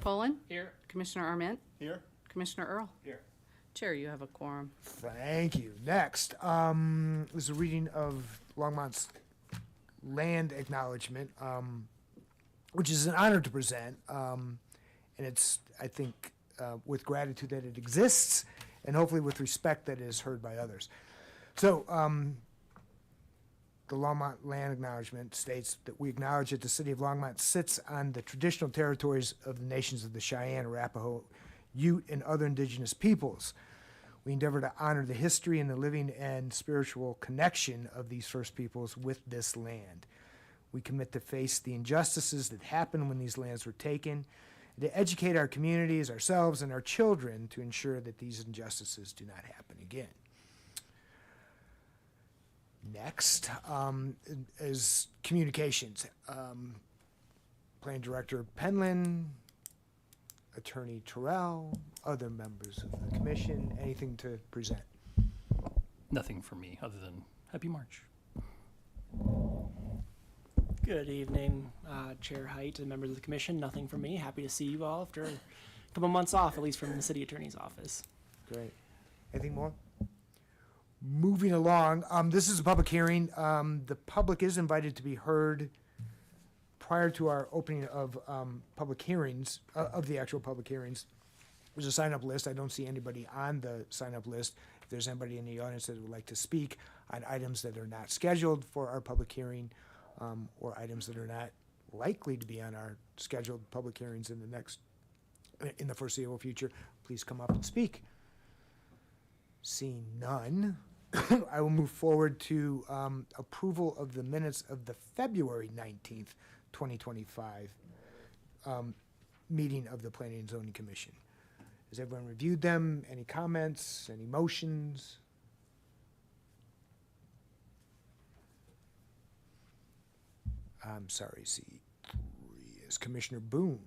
Poland? Here. Commissioner Arment? Here. Commissioner Earl? Here. Chair, you have a quorum. Thank you. Next is a reading of Longmont's land acknowledgement, which is an honor to present. And it's, I think, with gratitude that it exists and hopefully with respect that it is heard by others. So the Longmont land acknowledgement states that we acknowledge that the city of Longmont sits on the traditional territories of the nations of the Cheyenne, Arapaho, Ute, and other indigenous peoples. We endeavor to honor the history and the living and spiritual connection of these first peoples with this land. We commit to face the injustices that happened when these lands were taken, and to educate our communities, ourselves, and our children to ensure that these injustices do not happen again. Next is communications. Planning Director Penland, Attorney Terrell, other members of the commission, anything to present? Nothing for me other than happy March. Good evening, Chair Height and members of the commission. Nothing from me. Happy to see you all after a couple months off, at least from the city attorney's office. Great. Anything more? Moving along, this is a public hearing. The public is invited to be heard prior to our opening of public hearings, of the actual public hearings. There's a sign-up list. I don't see anybody on the sign-up list. If there's anybody in the audience that would like to speak on items that are not scheduled for our public hearing, or items that are not likely to be on our scheduled public hearings in the foreseeable future, please come up and speak. Seeing none, I will move forward to approval of the minutes of the February 19th, 2025 meeting of the Planning and Zoning Commission. Has everyone reviewed them? Any comments? Any motions? I'm sorry, C3 is Commissioner Boone.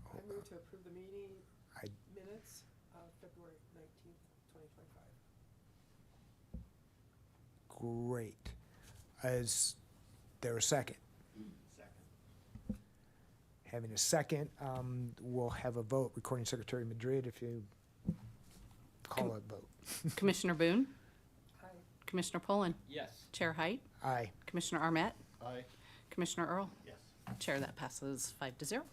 I move to approve the meeting I- minutes of February 19th, 2025. Great. Is there a second? Second. Having a second, we'll have a vote. Recording Secretary Madrid, if you call a vote. Commissioner Boone? Aye. Commissioner Poland? Yes. Chair Height? Aye. Commissioner Arment? Aye. Commissioner Earl? Yes. Chair, that passes 5-0.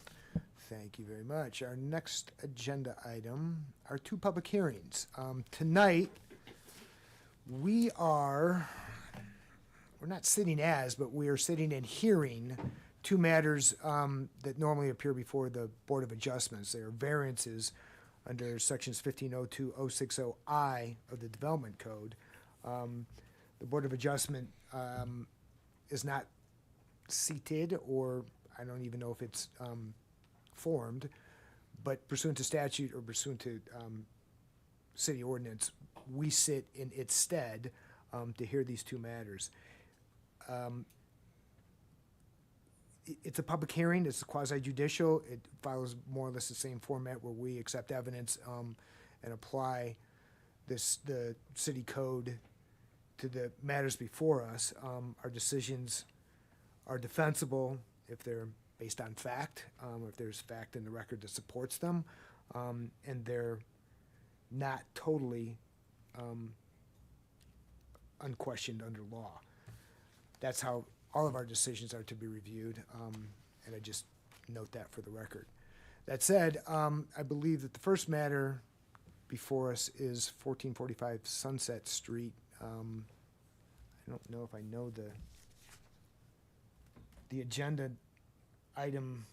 Thank you very much. Our next agenda item are two public hearings. Tonight, we're not sitting as, but we are sitting and hearing two matters that normally appear before the Board of Adjustments. They are variances under sections 1502-060I of the Development Code. The Board of Adjustment is not seated, or I don't even know if it's formed, but pursuant to statute or pursuant to city ordinance, we sit in its stead to hear these two matters. It's a public hearing. It's quasi-judicial. It follows more or less the same format where we accept evidence and apply the city code to the matters before us. Our decisions are defensible if they're based on fact, if there's fact in the record that supports them, and they're not totally unquestioned under law. That's how all of our decisions are to be reviewed, and I just note that for the record. That said, I believe that the first matter before us is 1445 Sunset Street. I don't know if I know the agenda item.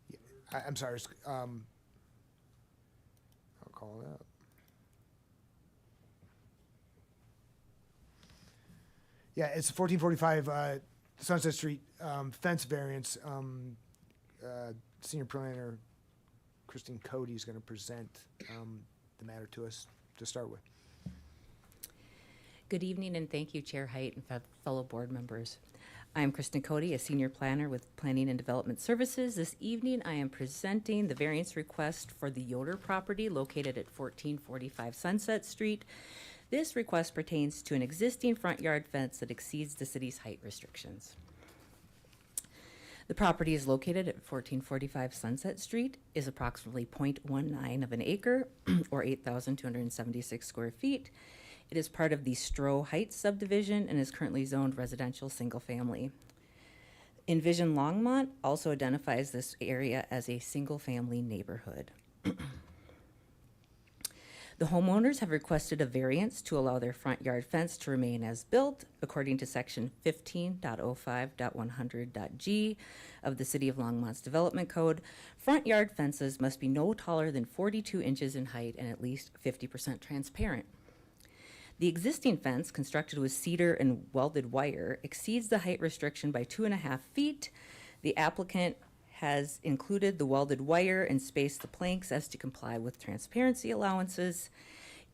Yeah, I'm sorry. I'll call it up. Yeah, it's 1445 Sunset Street fence variance. Senior planner Christine Cody is going to present the matter to us to start with. Good evening, and thank you, Chair Height and fellow board members. I am Kristen Cody, a senior planner with Planning and Development Services. This evening, I am presenting the variance request for the Yoder property located at 1445 Sunset Street. This request pertains to an existing front yard fence that exceeds the city's height restrictions. The property is located at 1445 Sunset Street, is approximately 0.19 of an acre, or 8,276 square feet. It is part of the Stroh Heights subdivision and is currently zoned residential single-family. Envision Longmont also identifies this area as a single-family neighborhood. The homeowners have requested a variance to allow their front yard fence to remain as built according to section 15.05.100.g of the City of Longmont's Development Code. Front yard fences must be no taller than 42 inches in height and at least 50% transparent. The existing fence, constructed with cedar and welded wire, exceeds the height restriction by 2.5 feet. The applicant has included the welded wire and spaced the planks as to comply with transparency allowances.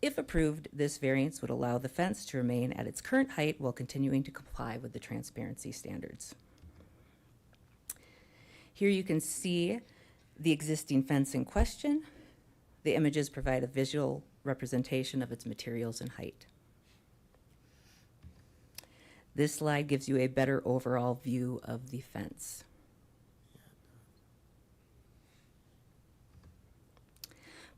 If approved, this variance would allow the fence to remain at its current height while continuing to comply with the transparency standards. Here you can see the existing fence in question. The images provide a visual representation of its materials and height. This slide gives you a better overall view of the fence.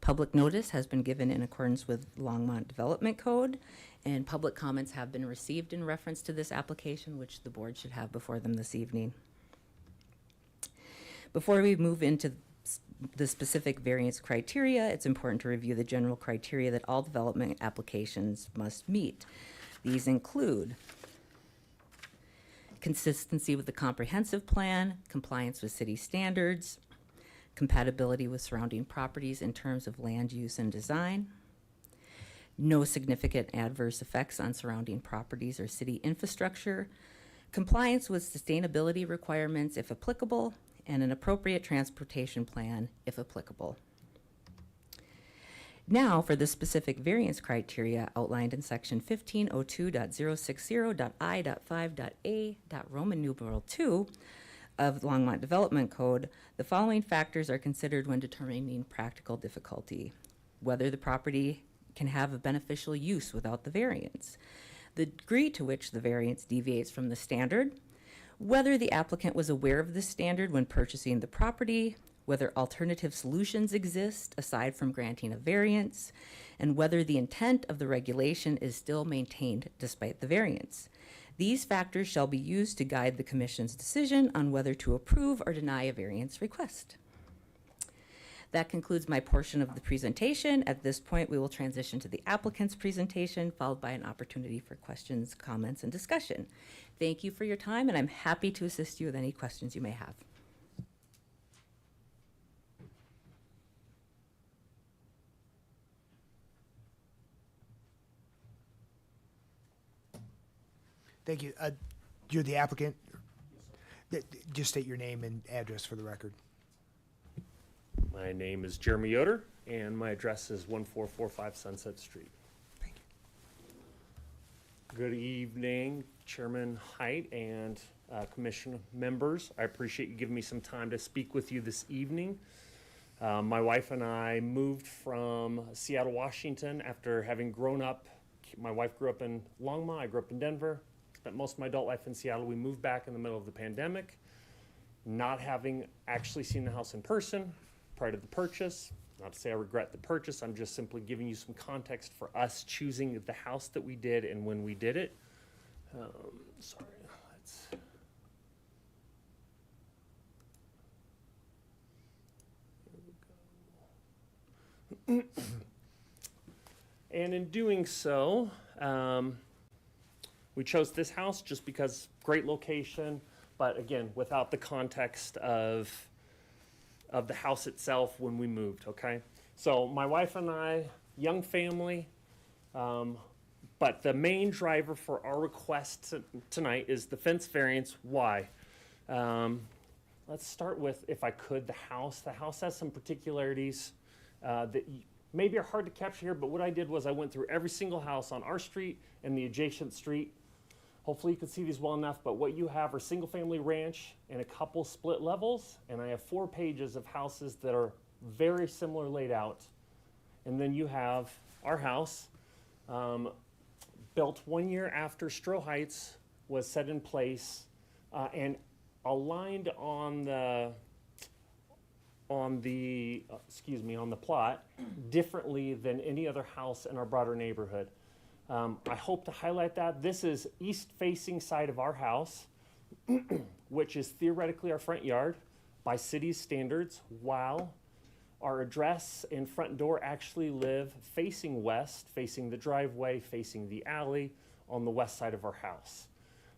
Public notice has been given in accordance with Longmont Development Code, and public comments have been received in reference to this application, which the board should have before them this evening. Before we move into the specific variance criteria, it's important to review the general criteria that all development applications must meet. These include consistency with the comprehensive plan, compliance with city standards, compatibility with surrounding properties in terms of land use and design, no significant adverse effects on surrounding properties or city infrastructure, compliance with sustainability requirements if applicable, and an appropriate transportation plan if applicable. Now for the specific variance criteria outlined in section 1502.060.I.5.A. Roman numeral 2 of the Longmont Development Code, the following factors are considered when determining practical difficulty: whether the property can have a beneficial use without the variance, the degree to which the variance deviates from the standard, whether the applicant was aware of this standard when purchasing the property, whether alternative solutions exist aside from granting a variance, and whether the intent of the regulation is still maintained despite the variance. These factors shall be used to guide the Commission's decision on whether to approve or deny a variance request. That concludes my portion of the presentation. At this point, we will transition to the applicant's presentation, followed by an opportunity for questions, comments, and discussion. Thank you for your time, and I'm happy to assist you with any questions you may have. Thank you. You're the applicant? Just state your name and address for the record. My name is Jeremy Yoder, and my address is 1445 Sunset Street. Thank you. Good evening, Chairman Height and Commission members. I appreciate you giving me some time to speak with you this evening. My wife and I moved from Seattle, Washington after having grown up. My wife grew up in Longmont. I grew up in Denver. Spent most of my adult life in Seattle. We moved back in the middle of the pandemic, not having actually seen the house in person prior to the purchase. Not to say I regret the purchase. I'm just simply giving you some context for us choosing the house that we did and when we did it. Sorry, let's. Here we go. And in doing so, we chose this house just because great location, but again, without the context of the house itself when we moved, okay? So my wife and I, young family, but the main driver for our request tonight is the fence variance. Why? Let's start with, if I could, the house. The house has some particularities that maybe are hard to capture here, but what I did was I went through every single house on our street and the adjacent street. Hopefully you can see these well enough, but what you have are single-family ranch and a couple split levels, and I have 4 pages of houses that are very similar laid out. And then you have our house, built 1 year after Stroh Heights was set in place, and aligned on the on the plot differently than any other house in our broader neighborhood. I hope to highlight that. This is east-facing side of our house, which is theoretically our front yard by city's standards, while our address and front door actually live facing west, facing the driveway, facing the alley on the west side of our house.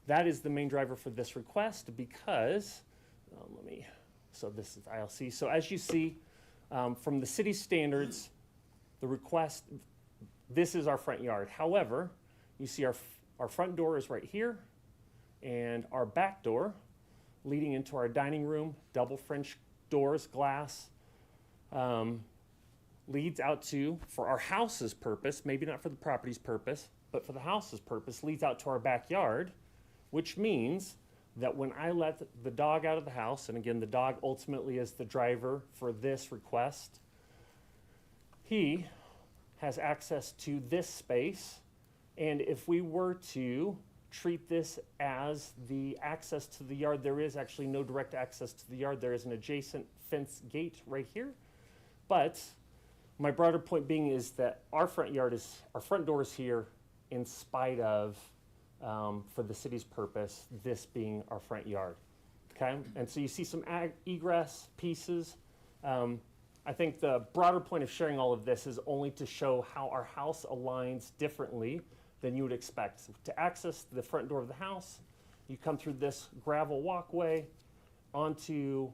That is the main driver for this request because, so this is ILC. So as you see, from the city standards, the request, this is our front yard. However, you see our front door is right here, and our back door leading into our dining room, double French doors, glass, leads out to, for our house's purpose, maybe not for the property's purpose, but for the house's purpose, leads out to our backyard, which means that when I let the dog out of the house, and again, the dog ultimately is the driver for this request, he has access to this space. And if we were to treat this as the access to the yard, there is actually no direct access to the yard. There is an adjacent fence gate right here. But my broader point being is that our front door is here in spite of, for the city's purpose, this being our front yard, okay? And so you see some egress pieces. I think the broader point of sharing all of this is only to show how our house aligns differently than you would expect. So to access the front door of the house, you come through this gravel walkway onto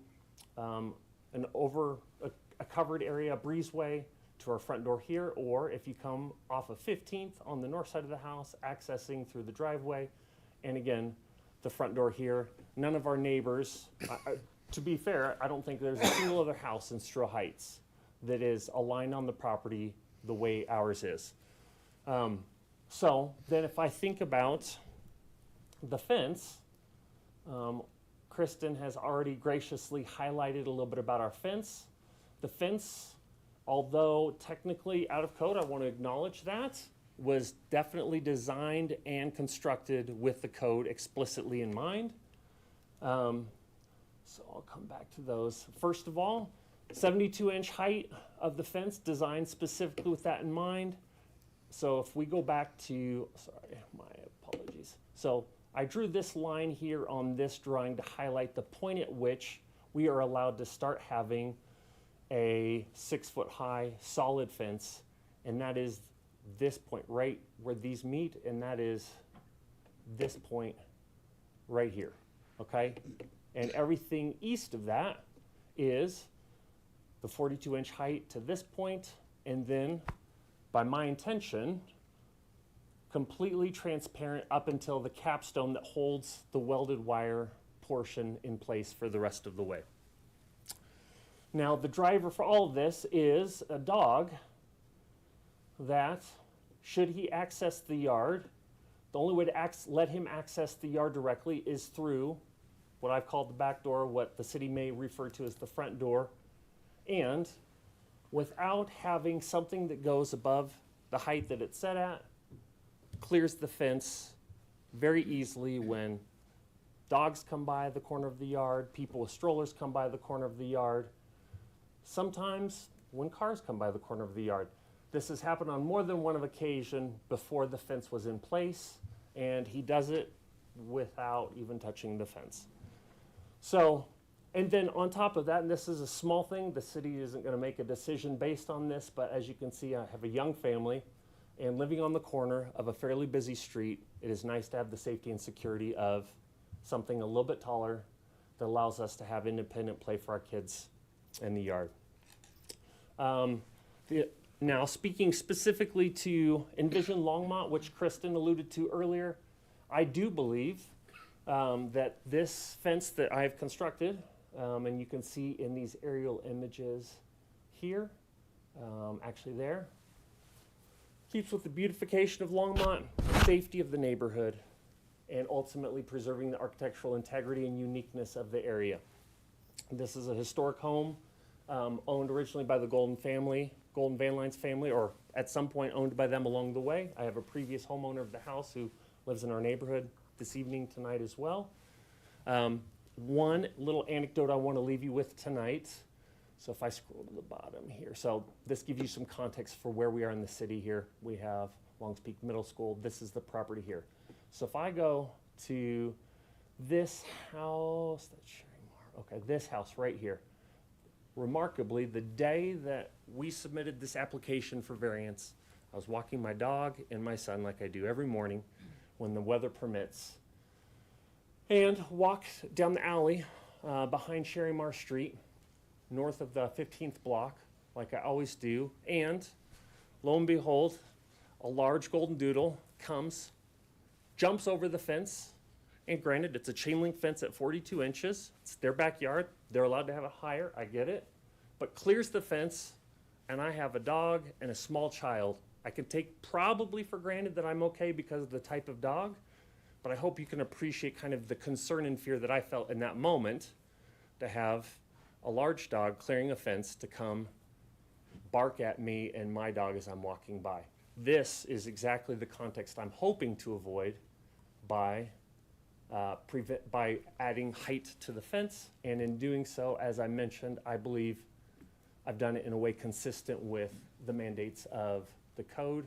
a covered area, a breezeway, to our front door here, or if you come off of 15th on the north side of the house, accessing through the driveway, and again, the front door here. None of our neighbors, to be fair, I don't think there's a single other house in Stroh Heights that is aligned on the property the way ours is. So then if I think about the fence, Kristen has already graciously highlighted a little bit about our fence. The fence, although technically out of code, I want to acknowledge that, was definitely designed and constructed with the code explicitly in mind. So I'll come back to those. First of all, 72-inch height of the fence designed specifically with that in mind. So if we go back to, sorry, my apologies. So I drew this line here on this drawing to highlight the point at which we are allowed to start having a 6-foot high solid fence, and that is this point right where these meet, and that is this point right here, okay? And everything east of that is the 42-inch height to this point, and then by my intention, completely transparent up until the capstone that holds the welded wire portion in place for the rest of the way. Now, the driver for all of this is a dog that, should he access the yard, the only way to let him access the yard directly is through what I've called the back door, what the city may refer to as the front door, and without having something that goes above the height that it's set at, clears the fence very easily when dogs come by the corner of the yard, people with strollers come by the corner of the yard, sometimes when cars come by the corner of the yard. This has happened on more than one occasion before the fence was in place, and he does it without even touching the fence. So, and then on top of that, and this is a small thing, the city isn't going to make a decision based on this, but as you can see, I have a young family, and living on the corner of a fairly busy street, it is nice to have the safety and security of something a little bit taller that allows us to have independent play for our kids in the yard. Now, speaking specifically to Envision Longmont, which Kristen alluded to earlier, I do believe that this fence that I've constructed, and you can see in these aerial images here, actually there, keeps with the beautification of Longmont, safety of the neighborhood, and ultimately preserving the architectural integrity and uniqueness of the area. This is a historic home owned originally by the Golden Van Lines family, or at some point owned by them along the way. I have a previous homeowner of the house who lives in our neighborhood this evening, tonight as well. one little anecdote I want to leave you with tonight. So if I scroll to the bottom here, so this gives you some context for where we are in the city here. We have Longs Peak Middle School. This is the property here. So if I go to this house, this house right here. Remarkably, the day that we submitted this application for variance, I was walking my dog and my son like I do every morning when the weather permits, and walked down the alley behind Sherry Mar Street, north of the 15th block, like I always do, and lo and behold, a large golden doodle comes, jumps over the fence, and granted, it's a chain link fence at 42 inches. It's their backyard. They're allowed to have it higher. I get it. But clears the fence, and I have a dog and a small child. I can take probably for granted that I'm okay because of the type of dog, but I hope you can appreciate kind of the concern and fear that I felt in that moment to have a large dog clearing a fence to come bark at me and my dog as I'm walking by. This is exactly the context I'm hoping to avoid by adding height to the fence, and in doing so, as I mentioned, I believe I've done it in a way consistent with the mandates of the code.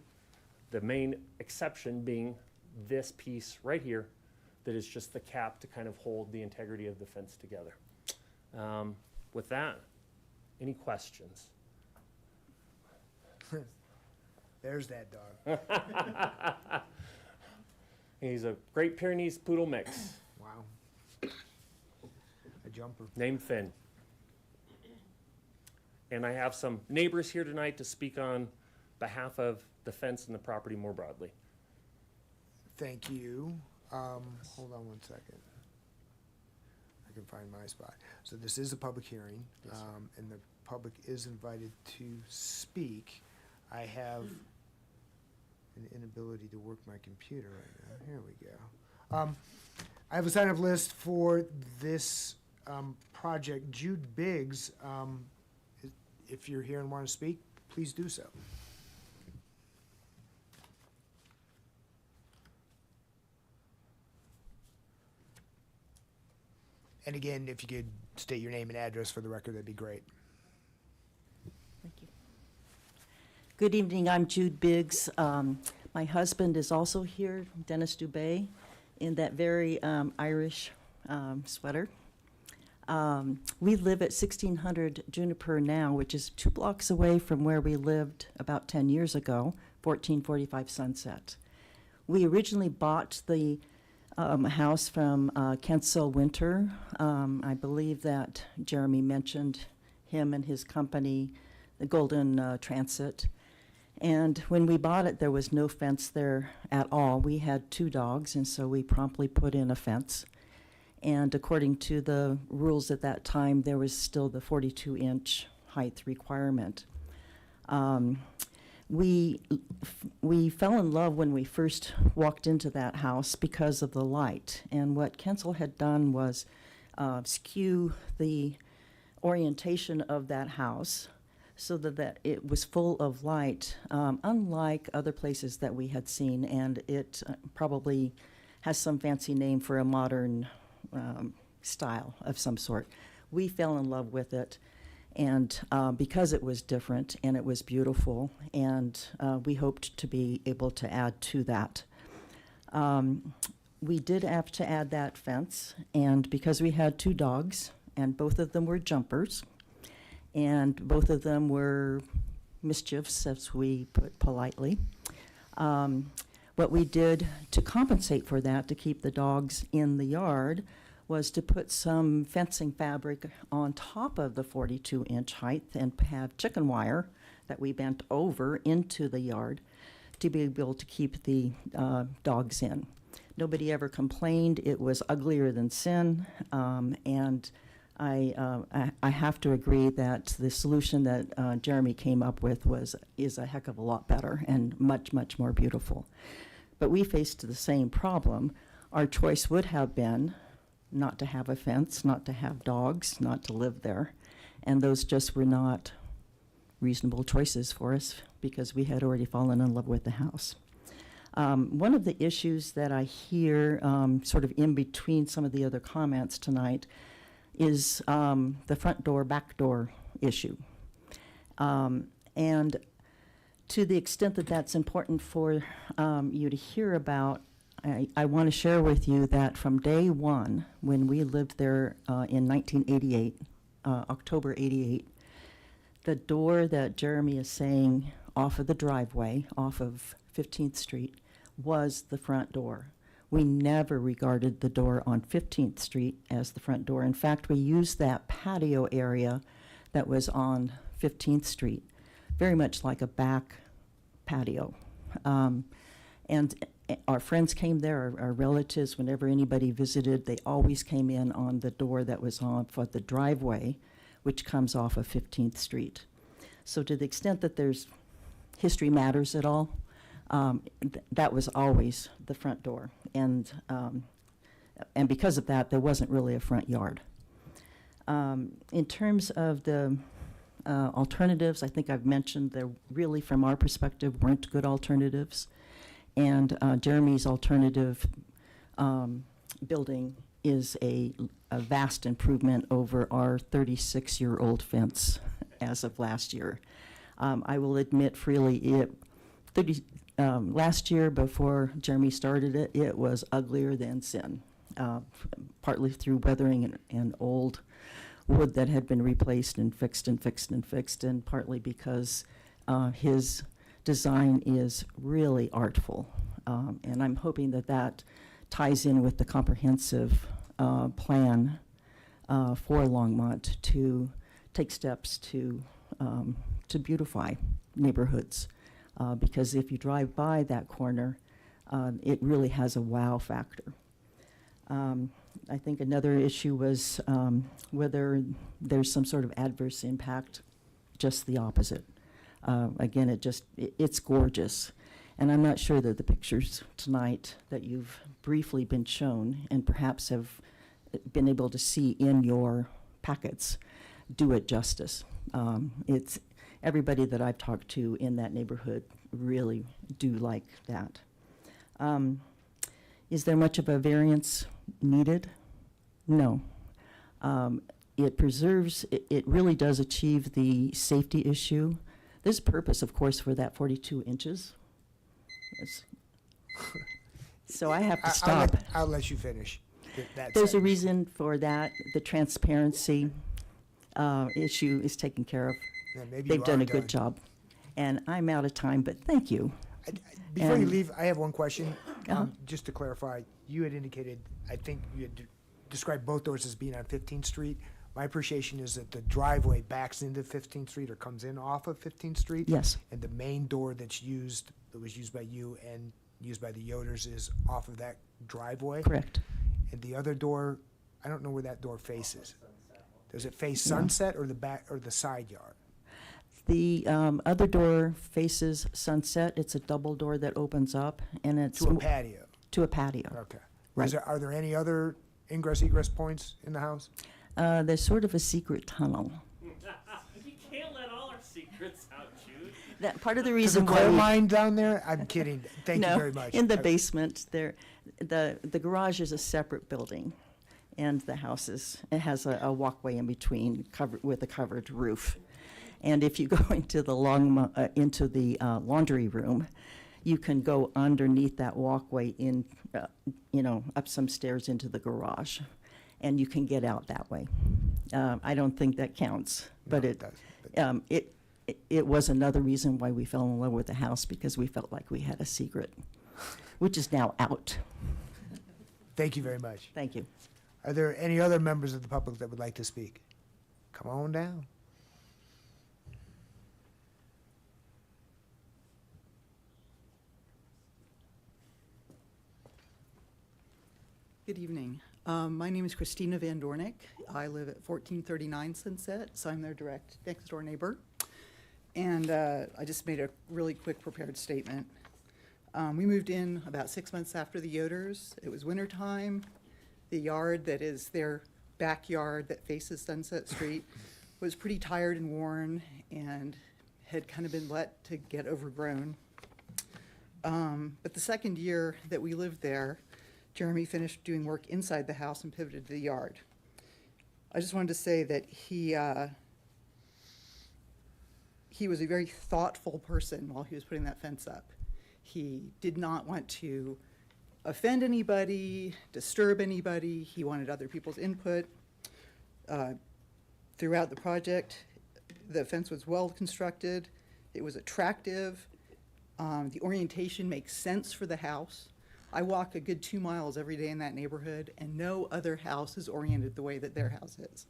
The main exception being this piece right here that is just the cap to kind of hold the integrity of the fence together. With that, any questions? There's that dog. He's a Great Pyrenees Poodle mix, Wow. A jumper. named Finn. And I have some neighbors here tonight to speak on behalf of the fence and the property more broadly. Thank you. Hold on one second. I can find my spot. So this is a public hearing, Yes, sir. and the public is invited to speak. I have an inability to work my computer right now. Here we go. I have a sign-up list for this project. Jude Biggs, if you're here and want to speak, please do so. And again, if you could state your name and address for the record, that'd be great. Thank you. Good evening, I'm Jude Biggs. My husband is also here, Dennis Dubé, in that very Irish sweater. We live at 1600 Juniper now, which is 2 blocks away from where we lived about 10 years ago, 1445 Sunset. We originally bought the house from Kensel Winter. I believe that Jeremy mentioned him and his company, the Golden Transit. And when we bought it, there was no fence there at all. We had 2 dogs, and so we promptly put in a fence. And according to the rules at that time, there was still the 42-inch height requirement. We fell in love when we first walked into that house because of the light. And what Kensel had done was skew the orientation of that house so that it was full of light, unlike other places that we had seen. And it probably has some fancy name for a modern style of some sort. We fell in love with it. And because it was different and it was beautiful, and we hoped to be able to add to that. We did have to add that fence, and because we had 2 dogs, and both of them were jumpers, and both of them were mischiefs, as we put politely. What we did to compensate for that, to keep the dogs in the yard, was to put some fencing fabric on top of the 42-inch height and have chicken wire that we bent over into the yard to be able to keep the dogs in. Nobody ever complained. It was uglier than sin, and I have to agree that the solution that Jeremy came up with is a heck of a lot better and much, much more beautiful. But we faced the same problem. Our choice would have been not to have a fence, not to have dogs, not to live there. And those just were not reasonable choices for us because we had already fallen in love with the house. One of the issues that I hear sort of in between some of the other comments tonight is the front door, back door issue. And to the extent that that's important for you to hear about, I want to share with you that from day one, when we lived there in 1988, October 88, the door that Jeremy is saying off of the driveway, off of 15th Street, was the front door. We never regarded the door on 15th Street as the front door. In fact, we used that patio area that was on 15th Street very much like a back patio. And our friends came there, our relatives, whenever anybody visited, they always came in on the door that was on for the driveway, which comes off of 15th Street. So to the extent that there's history matters at all, that was always the front door. And because of that, there wasn't really a front yard. In terms of the alternatives, I think I've mentioned there really, from our perspective, weren't good alternatives. And Jeremy's alternative building is a vast improvement over our 36-year-old fence as of last year. I will admit freely, last year before Jeremy started it, it was uglier than sin, partly through weathering and old wood that had been replaced and fixed and fixed and fixed, and partly because his design is really artful. And I'm hoping that that ties in with the comprehensive plan for Longmont to take steps to beautify neighborhoods. Because if you drive by that corner, it really has a wow factor. I think another issue was whether there's some sort of adverse impact. Just the opposite. Again, it's gorgeous. And I'm not sure that the pictures tonight that you've briefly been shown and perhaps have been able to see in your packets do it justice. It's everybody that I've talked to in that neighborhood really do like that. Is there much of a variance needed? No. It preserves, it really does achieve the safety issue. There's a purpose, of course, for that 42 inches. So I have to stop. I'll let you finish. There's a sentence. reason for that. The transparency issue is taken care of. Yeah, maybe They've you done are a good job. And I'm out of time, but thank you. Before you And- leave, I have one question. Uh-huh. Just to clarify, you had indicated, I think you had described both doors as being on 15th Street. My appreciation is that the driveway backs into 15th Street or comes in off of 15th Street. Yes, And the main door that was used by you and used by the Yoders is off of that driveway. correct. And the other door, I don't know where that door faces. Does it face No. Sunset or the back or the side yard? The other door faces Sunset. It's a double door that opens up, and it's To a patio. to a patio. Okay. Right. Are there any other ingress egress points in the house? There's sort of a secret tunnel. You can't let all our secrets out, Jude. That part of the Is the reason why coal we- mine down there? I'm kidding. Thank you No, very much. in the basement there, the garage is a separate building, and the house it has a walkway in between covered with a covered roof. And if you go into the laundry room, you can go underneath that walkway in, up some stairs into the garage, and you can get out that way. I don't think that counts, but No, it does, but- it was another reason why we fell in love with the house, because we felt like we had a secret, which is now out. Thank you very much. Thank you. Are there any other members of the public that would like to speak? Come on down. Good evening. My name is Christina Van Dornick. I live at 1439 Sunset, so I'm their direct next door neighbor. And I just made a really quick prepared statement. We moved in about 6 months after the Yoders. It was wintertime. The yard that is their backyard that faces Sunset Street was pretty tired and worn and had kind of been let to get overgrown. But the second year that we lived there, Jeremy finished doing work inside the house and pivoted to the yard. I just wanted to say that he was a very thoughtful person while he was putting that fence up. He did not want to offend anybody, disturb anybody. He wanted other people's input. Throughout the project, the fence was well constructed. It was attractive. The orientation makes sense for the house. I walk a good 2 miles every day in that neighborhood, and no other house is oriented the way that their house is.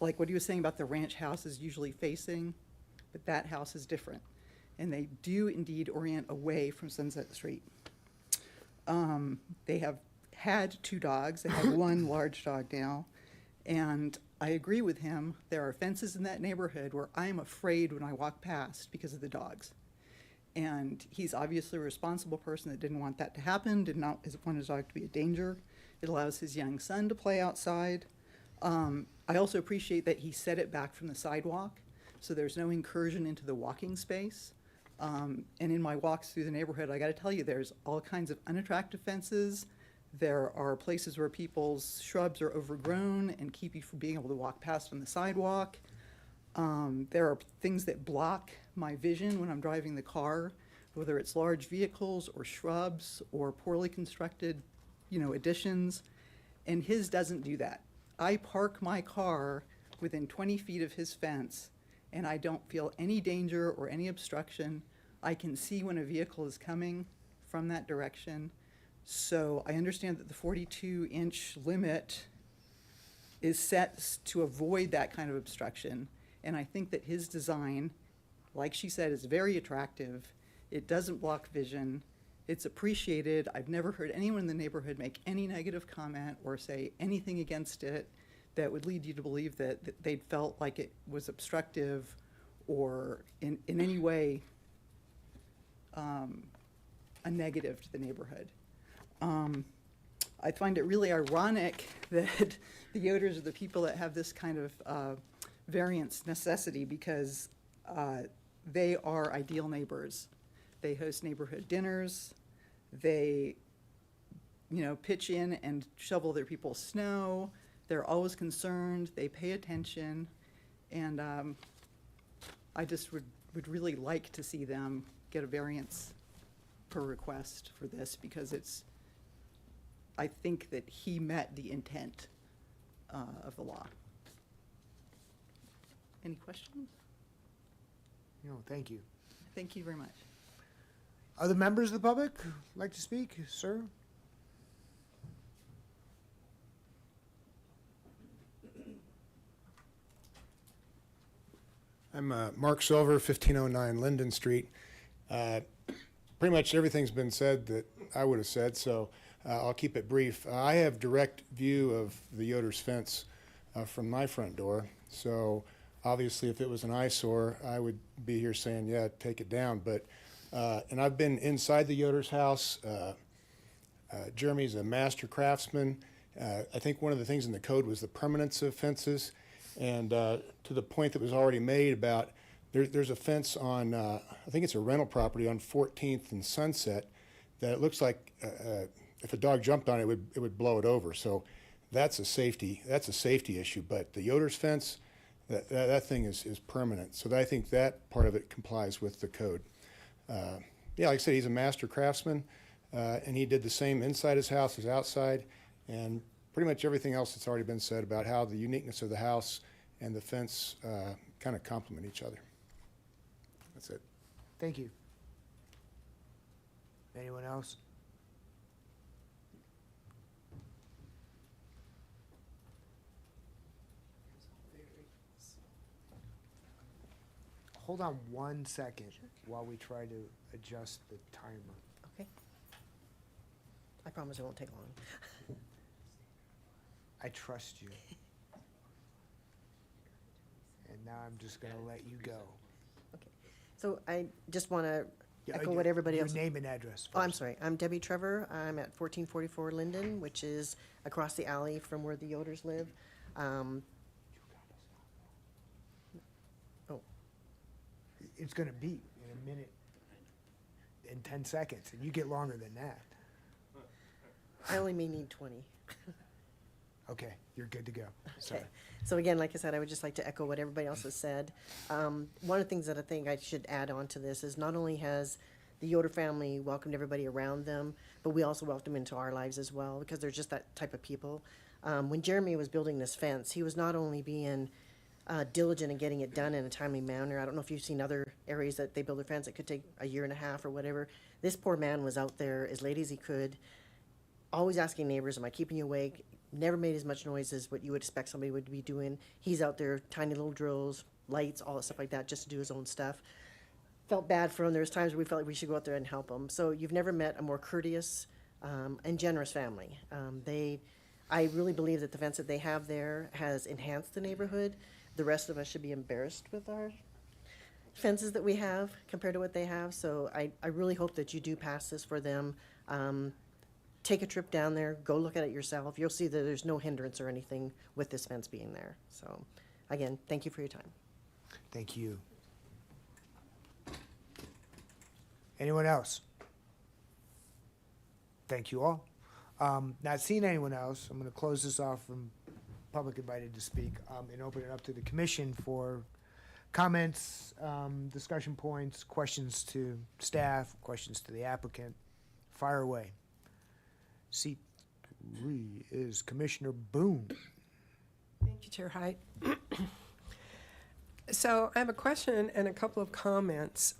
Like what he was saying about the ranch houses usually facing, but that house is different. And they do indeed orient away from Sunset Street. They have had 2 dogs. They have 1 large dog now. And I agree with him. There are fences in that neighborhood where I'm afraid when I walk past because of the dogs. And he's obviously a responsible person that didn't want that to happen, did not want his dog to be a danger. It allows his young son to play outside. I also appreciate that he set it back from the sidewalk, so there's no incursion into the walking space. And in my walks through the neighborhood, I gotta tell you, there's all kinds of unattractive fences. There are places where people's shrubs are overgrown and keep you from being able to walk past on the sidewalk. There are things that block my vision when I'm driving the car, whether it's large vehicles or shrubs or poorly constructed, additions. And his doesn't do that. I park my car within 20 feet of his fence, and I don't feel any danger or any obstruction. I can see when a vehicle is coming from that direction. So I understand that the 42-inch limit is set to avoid that kind of obstruction. And I think that his design, like she said, is very attractive. It doesn't block vision. It's appreciated. I've never heard anyone in the neighborhood make any negative comment or say anything against it that would lead you to believe that they'd felt like it was obstructive or in any way a negative to the neighborhood. I find it really ironic that the Yoders are the people that have this kind of variance necessity, because they are ideal neighbors. They host neighborhood dinners. They, pitch in and shovel their people's snow. They're always concerned. They pay attention. And I just would really like to see them get a variance per request for this, because I think that he met the intent of the law. Any questions? No, thank you. Thank you very much. Other members of the public like to speak, sir? I'm Mark Silver, 1509 Linden Street. Pretty much everything's been said that I would have said, so I'll keep it brief. I have direct view of the Yoder's fence from my front door, so obviously if it was an eyesore, I would be here saying, yeah, take it down. But and I've been inside the Yoder's house. Jeremy's a master craftsman. I think one of the things in the code was the permanence of fences. And to the point that was already made about, there's a fence on, I think it's a rental property on 14th and Sunset, that it looks like if a dog jumped on it, it would blow it over. So that's a safety issue. But the Yoder's fence, that thing is permanent. So I think that part of it complies with the code. Yeah, like I said, he's a master craftsman, and he did the same inside his house as outside, and pretty much everything else that's already been said about how the uniqueness of the house and the fence kind of complement each other. That's it. Thank you. Anyone else? Hold on 1 second while we try to adjust the timer. Okay. I promise it won't take long. I trust you. And now I'm just gonna let you go. Okay. So I just want to Yeah, echo what everybody your else. name and address Oh, I'm first. sorry. I'm Debbie Trevor. I'm at 1444 Linden, which is across the alley from where the Yoders live. It's gonna beep in a minute. in 10 seconds, and you get longer than that. I only may need 20. Okay, you're good to go. Sorry. Okay. So again, like I said, I would just like to echo what everybody else has said. One of the things that I think I should add on to this is not only has the Yoder family welcomed everybody around them, but we also welcomed them into our lives as well, because they're just that type of people. When Jeremy was building this fence, he was not only being diligent in getting it done in a timely manner. I don't know if you've seen other areas that they build their fence, it could take a year and a half or whatever. This poor man was out there as late as he could, always asking neighbors, am I keeping you awake? Never made as much noise as what you would expect somebody would be doing. He's out there, tiny little drills, lights, all that stuff like that, just to do his own stuff. Felt bad for him. There was times where we felt like we should go out there and help him. So you've never met a more courteous and generous family. I really believe that the fence that they have there has enhanced the neighborhood. The rest of us should be embarrassed with our fences that we have compared to what they have. So I really hope that you do pass this for them. Take a trip down there, go look at it yourself. You'll see that there's no hindrance or anything with this fence being there. So, again, thank you for your time. Thank you. Anyone else? Thank you all. Not seeing anyone else, I'm going to close this off from public invited to speak and open it up to the commission for comments, discussion points, questions to staff, questions to the applicant. Fire away. Seat 3 is Commissioner Boone. Thank you, Chair Height. So I have a question and a couple of comments.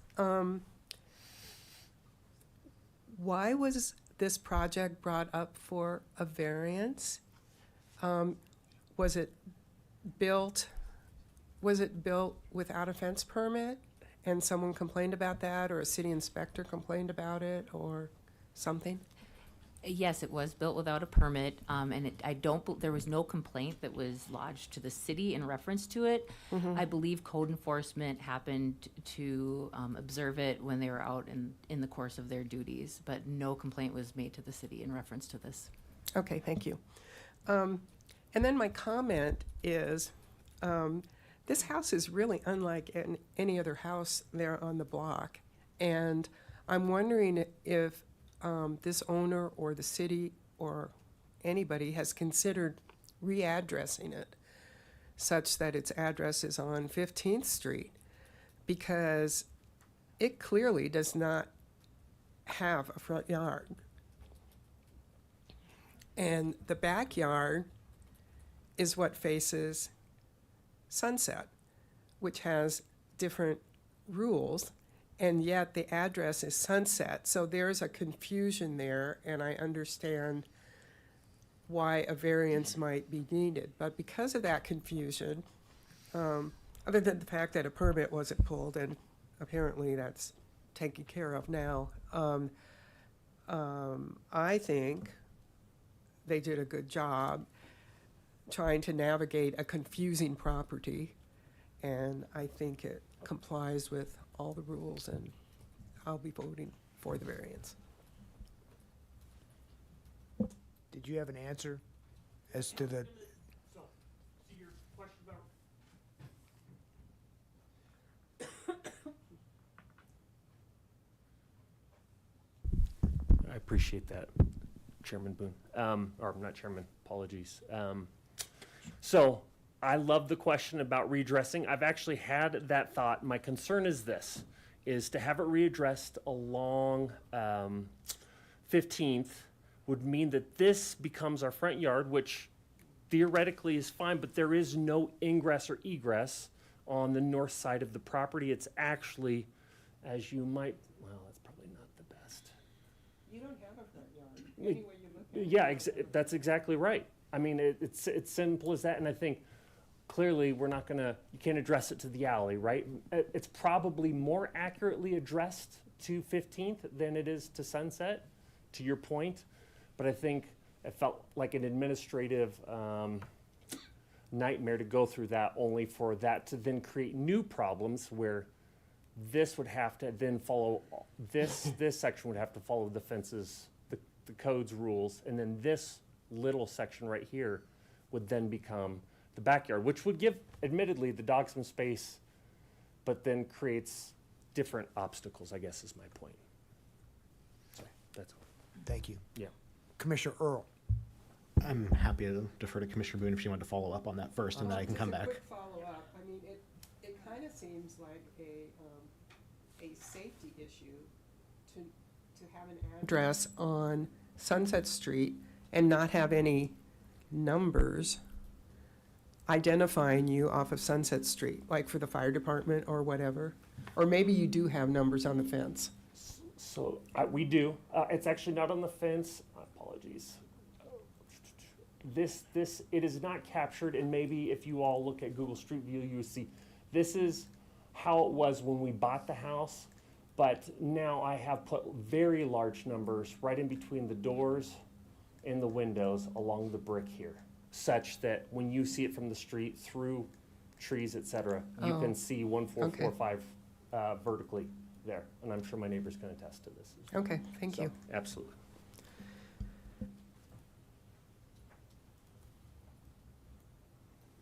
Why was this project brought up for a variance? Was it built without a fence permit and someone complained about that, or a city inspector complained about it, or something? Yes, it was built without a permit, and there was no complaint that was lodged to the city in reference to it. I believe code enforcement happened to observe it when they were out in the course of their duties, but no complaint was made to the city in reference to this. Okay, thank you. And then my comment is, this house is really unlike any other house there on the block. And I'm wondering if this owner or the city or anybody has considered readdressing it such that its address is on 15th Street, because it clearly does not have a front yard. And the backyard is what faces Sunset, which has different rules. And yet the address is Sunset, so there's a confusion there, and I understand why a variance might be needed. But because of that confusion, other than the fact that a permit wasn't pulled, and apparently that's taken care of now, I think they did a good job trying to navigate a confusing property, and I think it complies with all the rules, and I'll be voting for the variance. Did you have an answer as to the? So your question about. I appreciate that, Chairman Boone, or not Chairman, apologies. So I love the question about readdressing. I've actually had that thought. My concern is this, is to have it readdressed along 15th would mean that this becomes our front yard, which theoretically is fine, but there is no ingress or egress on the north side of the property. It's actually, as you might, well, that's probably not the best. You don't have a front yard, any way you look at it. Yeah, that's exactly right. I mean, it's simple as that, and I think clearly you can't address it to the alley, right? It's probably more accurately addressed to 15th than it is to Sunset, to your point, but I think it felt like an administrative nightmare to go through that, only for that to then create new problems where this would have to then follow, this section would have to follow the fences, the code's rules, and then this little section right here would then become the backyard, which would give, admittedly, the dog some space, but then creates different obstacles, I guess is my point. Thank you. Yeah. Commissioner Earl. I'm happy to defer to Commissioner Boone if she wanted to follow up on that first, and then I can come back. Quick follow-up. I mean, it kind of seems like a safety issue to have an address on Sunset Street and not have any numbers identifying you off of Sunset Street, like for the fire department or whatever. Or maybe you do have numbers on the fence. So we do. It's actually not on the fence. Apologies. It is not captured, and maybe if you all look at Google Street View, you will see this is how it was when we bought the house, but now I have put very large numbers right in between the doors and the windows along the brick here, such that when you see it from the street through trees, etc., you can see 1445 vertically there, and I'm sure my neighbors can attest to this as well. Okay, thank you. Absolutely.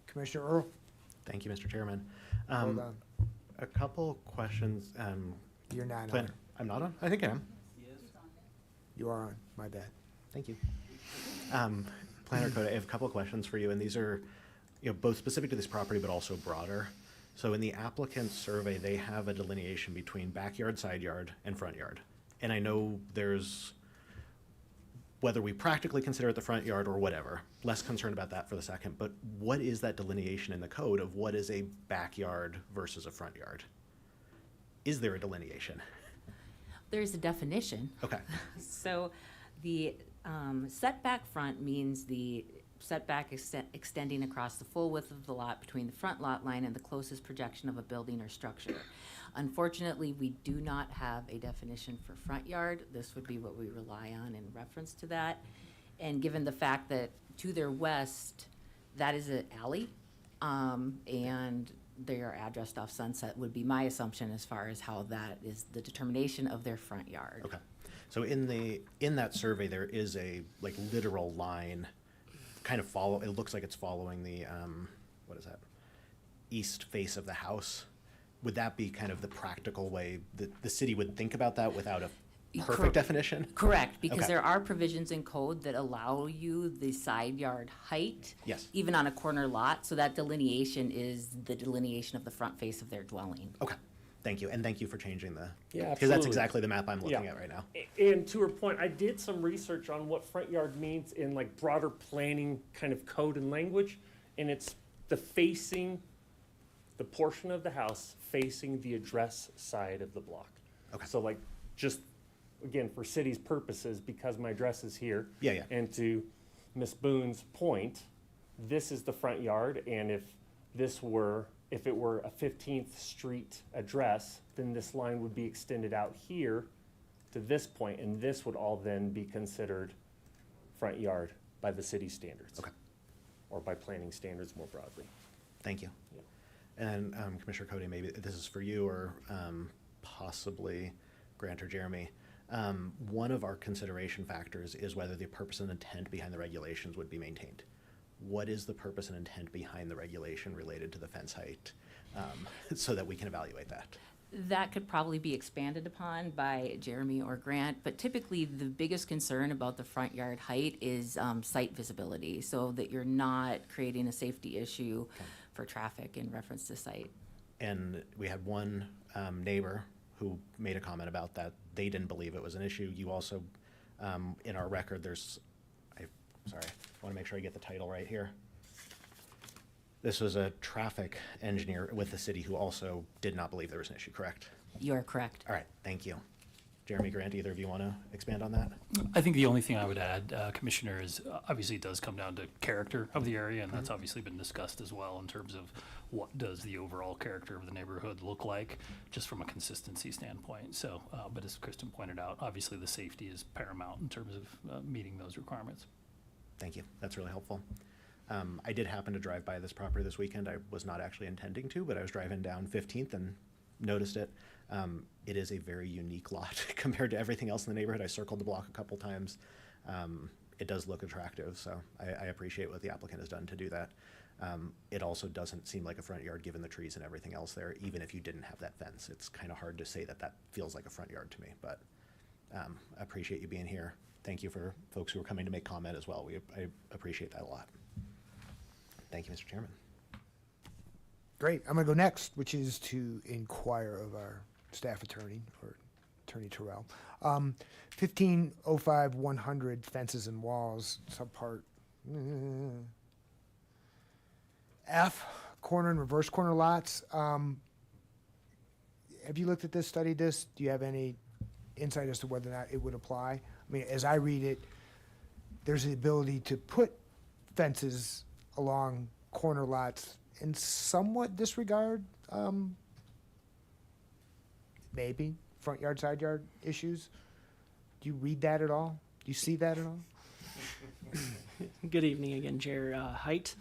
Commissioner Earl. Thank you, Mr. Chairman. Hold on. A couple questions. You're not Plan- on. I'm not on? I think I am. You are on. My bad. Thank you. Planner Code, I have a couple of questions for you, and these are, both specific to this property, but also broader. So in the applicant's survey, they have a delineation between backyard, side yard, and front yard. And I know there's, whether we practically consider it the front yard or whatever, less concerned about that for the second, but what is that delineation in the code of what is a backyard versus a front yard? Is there a delineation? There's a definition. Okay. So the setback front means the setback extending across the full width of the lot between the front lot line and the closest projection of a building or structure. Unfortunately, we do not have a definition for front yard. This would be what we rely on in reference to that. And given the fact that to their west, that is an alley, and they are addressed off Sunset, would be my assumption as far as how that is the determination of their front yard. Okay. So in that survey, there is a literal line kind of it looks like it's following the, what is that? East face of the house. Would that be kind of the practical way that the city would think about that without a perfect definition? Correct, because Okay. there are provisions in code that allow you the side yard height. Yes. Even on a corner lot, so that delineation is the delineation of the front face of their dwelling. Okay. Thank you. And thank you for changing the, Yeah, because that's absolutely. exactly the map I'm looking Yeah. at right now. And to her point, I did some research on what front yard means in broader planning kind of code and language, and it's the portion of the house facing the address side of the block. Okay. So just, again, for city's purposes, because my address is here. Yeah. And to Ms. Boone's point, this is the front yard, and if it were a 15th Street address, then this line would be extended out here to this point, and this would all then be considered front yard by the city standards. Okay. Or by planning standards more broadly. Thank you. Yeah. And Commissioner Cody, maybe this is for you or possibly Grant or Jeremy. One of our consideration factors is whether the purpose and intent behind the regulations would be maintained. What is the purpose and intent behind the regulation related to the fence height, so that we can evaluate that? That could probably be expanded upon by Jeremy or Grant, but typically the biggest concern about the front yard height is site visibility, so that you're not creating a safety issue for traffic in reference to site. And we had one neighbor who made a comment about that. They didn't believe it was an issue. You also, in our record, I want to make sure I get the title right here. This was a traffic engineer with the city who also did not believe there was an issue, correct? You are correct. All right, thank you. Jeremy, Grant, either of you want to expand on that? I think the only thing I would add, Commissioner, is obviously it does come down to character of the area, and that's obviously been discussed as well in terms of what does the overall character of the neighborhood look like, just from a consistency standpoint. So, but as Kristen pointed out, obviously the safety is paramount in terms of meeting those requirements. Thank you. That's really helpful. I did happen to drive by this property this weekend. I was not actually intending to, but I was driving down 15th and noticed it. It is a very unique lot compared to everything else in the neighborhood. I circled the block a couple times. It does look attractive, so I appreciate what the applicant has done to do that. It also doesn't seem like a front yard given the trees and everything else there, even if you didn't have that fence. It's kind of hard to say that that feels like a front yard to me, but I appreciate you being here thank you for folks who are coming to make comment as well. I appreciate that a lot. Thank you, Mr. Chairman. Great. I'm going to go next, which is to inquire of our staff attorney, or Attorney Terrell. 1505-100 fences and walls, subpart F, corner and reverse corner lots. Have you looked at this, studied this? Do you have any insight as to whether or not it would apply? I mean, as I read it, there's the ability to put fences along corner lots in somewhat disregard, maybe front yard, side yard issues. Do you read that at all? Do you see that at all? Good evening again, Chair Height.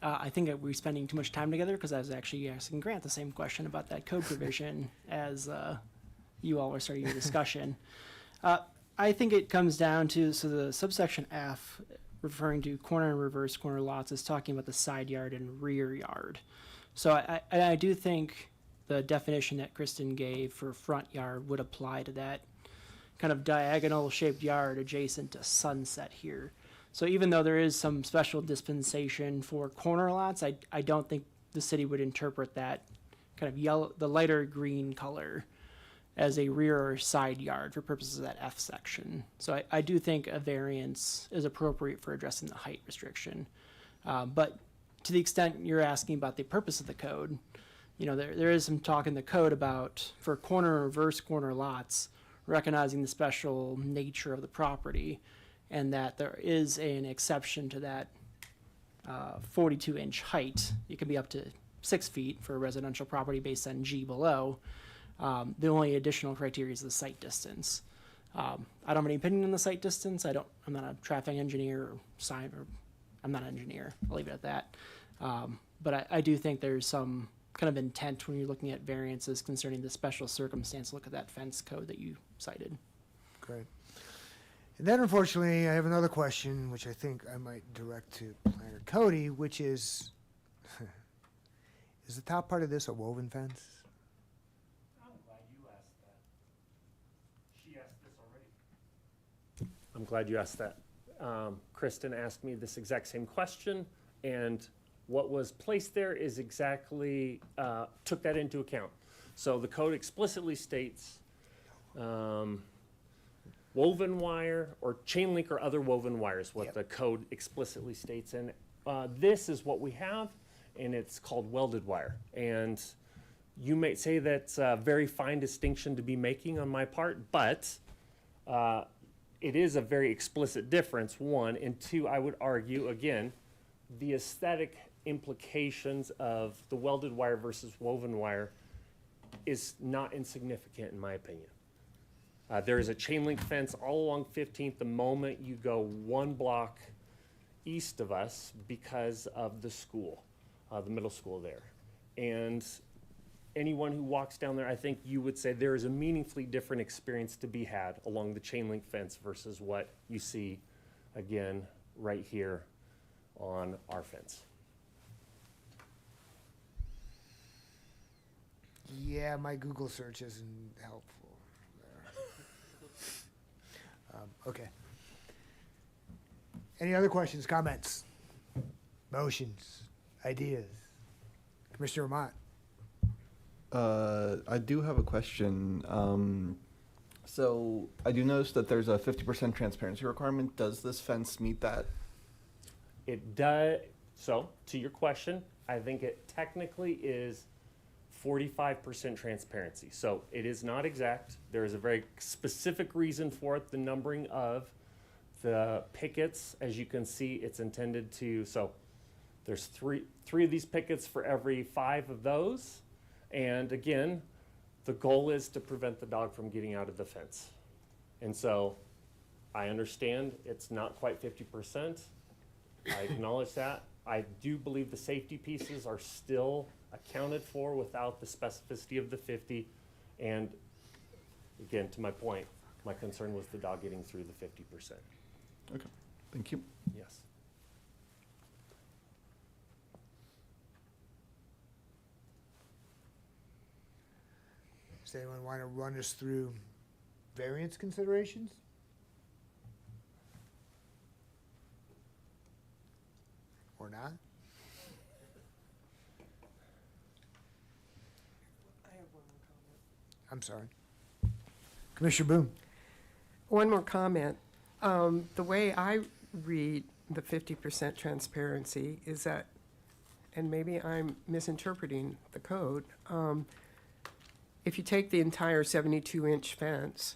I think that we're spending too much time together because I was actually asking Grant the same question about that code provision as you all were starting your discussion. I think it comes down to, so the subsection F, referring to corner and reverse corner lots, is talking about the side yard and rear yard. So I do think the definition that Kristen gave for front yard would apply to that kind of diagonal shaped yard adjacent to Sunset here. So even though there is some special dispensation for corner lots, I don't think the city would interpret that kind of yellow, the lighter green color, as a rear or side yard for purposes of that F section. So I do think a variance is appropriate for addressing the height restriction. But to the extent you're asking about the purpose of the code, you know, there is some talk in the code about, for corner and reverse corner lots, recognizing the special nature of the property, and that there is an exception to that 42-inch height. It can be up to 6 feet for a residential property based on G below. The only additional criteria is the site distance. I don't have any opinion on the site distance. I'm not a traffic engineer or I'm not an engineer. I'll leave it at that. But I do think there's some kind of intent when you're looking at variances concerning the special circumstance. Look at that fence code that you cited. Great. And then unfortunately, I have another question, which I think I might direct to Planner Cody, which is the top part of this a woven fence? I'm glad you asked that. She asked this already. I'm glad you asked that. Kristen asked me this exact same question, and what was placed there is exactly, took that into account. So the code explicitly states woven wire or chain link or other woven wires, what the code explicitly states. And this is what we have, and it's called welded wire. And you may say that's a very fine distinction to be making on my part, but it is a very explicit difference, one. And two, I would argue, again, the aesthetic implications of the welded wire versus woven wire is not insignificant in my opinion. There is a chain link fence all along 15th the moment you go 1 block east of us because of the school, the middle school there. And anyone who walks down there, I think you would say there is a meaningfully different experience to be had along the chain link fence versus what you see, again, right here on our fence. Yeah, my Google search isn't helpful there. Okay. Any other questions, comments, motions, ideas? Commissioner Vermont. I do have a question. So I do notice that there's a 50% transparency requirement. Does this fence meet that? It does. So, to your question, I think it technically is 45% transparency. So it is not exact. There is a very specific reason for it. The numbering of the pickets, as you can see, it's intended to, so there's three of these pickets for every 5 of those. And again, the goal is to prevent the dog from getting out of the fence. And so I understand it's not quite 50%. I acknowledge that. I do believe the safety pieces are still accounted for without the specificity of the 50. And again, to my point, my concern was the dog getting through the 50%. Okay, thank you. Yes. Does anyone want to run us through variance considerations? or not? I'm sorry. Commissioner Boone? One more comment. The way I read the 50% transparency is that, and maybe I'm misinterpreting the code, if you take the entire 72-inch fence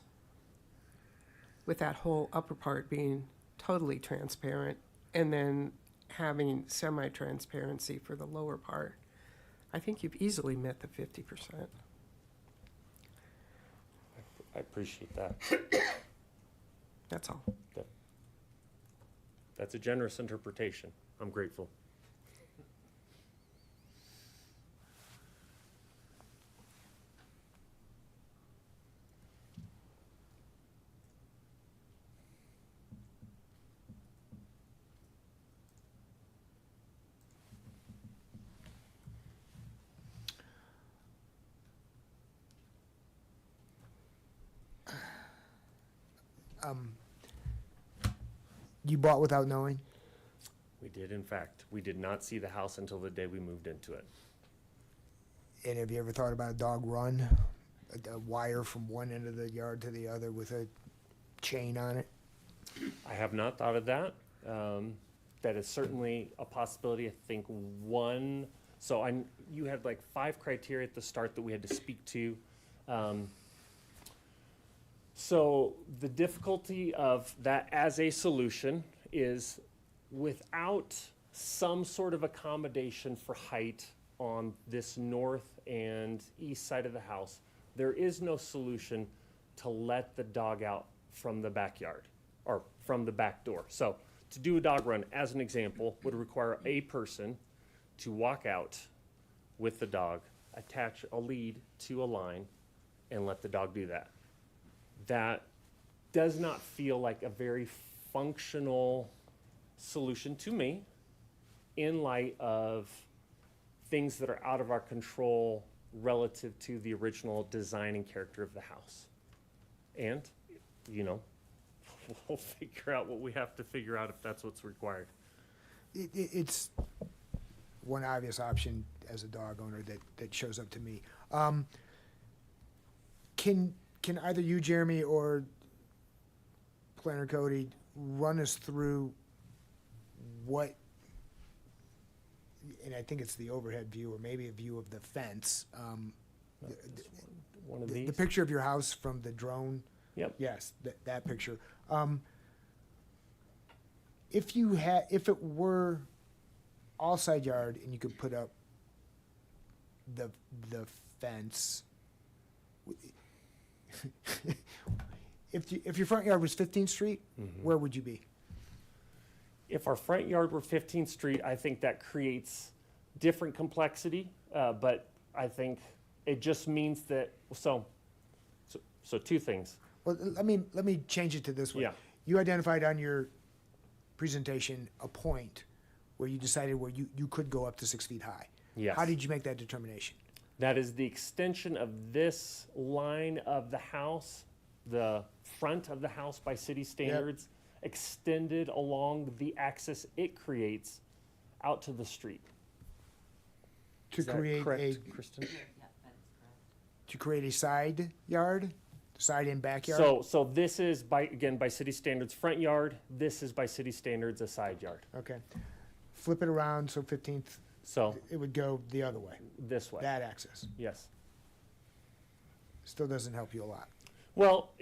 with that whole upper part being totally transparent and then having semi-transparency for the lower part, I think you've easily met the 50%. I appreciate that. That's all. That's a generous interpretation. I'm grateful. You bought without knowing? We did, in fact. We did not see the house until the day we moved into it. And have you ever thought about a dog run? A wire from one end of the yard to the other with a chain on it? I have not thought of that. That is certainly a possibility. I think one, so you had like 5 criteria at the start that we had to speak to. So the difficulty of that as a solution is without some sort of accommodation for height on this north and east side of the house, there is no solution to let the dog out from the backyard or from the back door. So to do a dog run, as an example, would require a person to walk out with the dog, attach a lead to a line, and let the dog do that. That does not feel like a very functional solution to me in light of things that are out of our control relative to the original design and character of the house. And, you know, we'll figure out what we have to figure out if that's what's required. It's one obvious option as a dog owner that shows up to me. Can either you, Jeremy, or Planner Cody run us through what, and I think it's the overhead view or maybe a view of the fence. One of The these. picture of your house from the drone? Yep. Yes, that picture. If it were all side yard and you could put up the fence, if your front yard was 15th Street, where would you be? If our front yard were 15th Street, I think that creates different complexity, but I think it just means that, so 2 things. Well, let me change it to this way. Yeah. You identified on your presentation a point where you decided where you could go up to 6 feet high. Yes. How did you make that determination? That is the extension of this line of the house, the front of the house by city standards, extended along the axis it creates out to the street. To Is that create correct, Kristen? to create a side yard, side and backyard? So this is by city standards front yard. This is by city standards a side yard. Okay. Flip it around so 15th, So it would go the other way, this way. that axis. Yes. Still doesn't help you a lot. Well,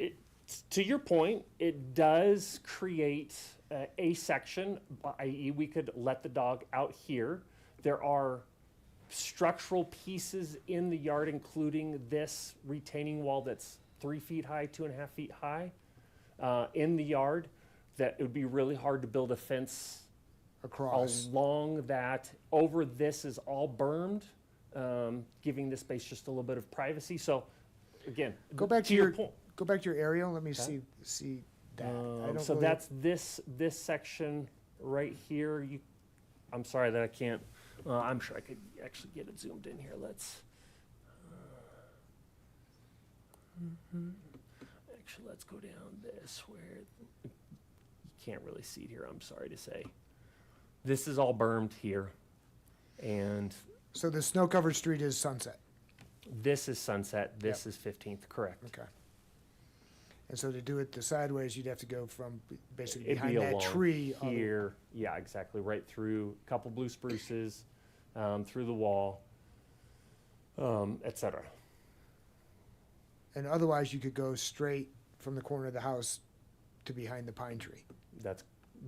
to your point, it does create a section, i.e. we could let the dog out here. There are structural pieces in the yard, including this retaining wall that's 3 feet high, 2.5 feet high in the yard, that it would be really hard to build a fence Across. along that. Over this is all bermed, giving this space just a little bit of privacy. So again, Go back to your point. Go back to your aerial. Let me Okay. see that. I don't So really- that's this section right here. I'm sorry that I can't. I'm sure I could actually get it zoomed in here. Let's. Actually, let's go down this where you can't really see it here. I'm sorry to say. This is all bermed here. And So the snow-covered street is Sunset. this is Sunset, this is 15th, correct. Okay. And so to do it the sideways, you'd have to go from basically It'd be behind that along tree. all the- here, yeah, exactly, right through a couple blue spruces, through the wall, et cetera. And otherwise, you could go straight from the corner of the house to behind the pine tree.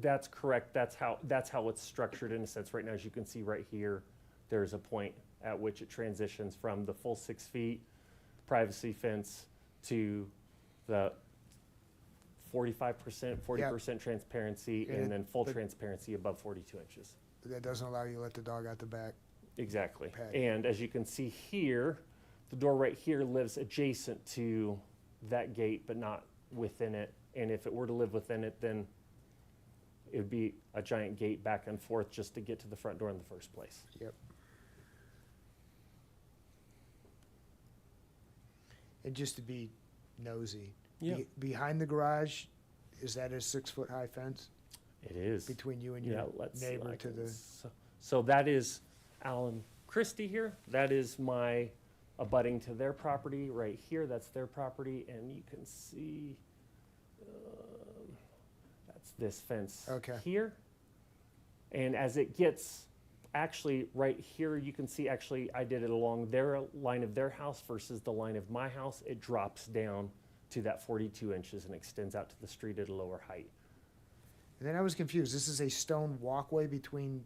That's correct. That's how it's structured in a sense. Right now, as you can see right here, there's a point at which it transitions from the full 6 feet privacy fence to the 45%, 40% transparency, Yeah, and then full but- transparency above 42 inches. But that doesn't allow you to let the dog out the back. Exactly. Patio. And as you can see here, the door right here lives adjacent to that gate, but not within it. And if it were to live within it, then it would be a giant gate back and forth just to get to the front door in the first place. Yep. And just to be nosy, Yeah. behind the garage, is that a 6-foot-high fence It is. between you and Yeah, your let's see. neighbor I to can the? So that is Alan Christie here. That is my abutting to their property right here. That's their property, and you can see that's this fence Okay. here. And as it gets actually right here, you can see actually I did it along their line of their house versus the line of my house. It drops down to that 42 inches and extends out to the street at a lower height. And then I was confused. This is a stone walkway between.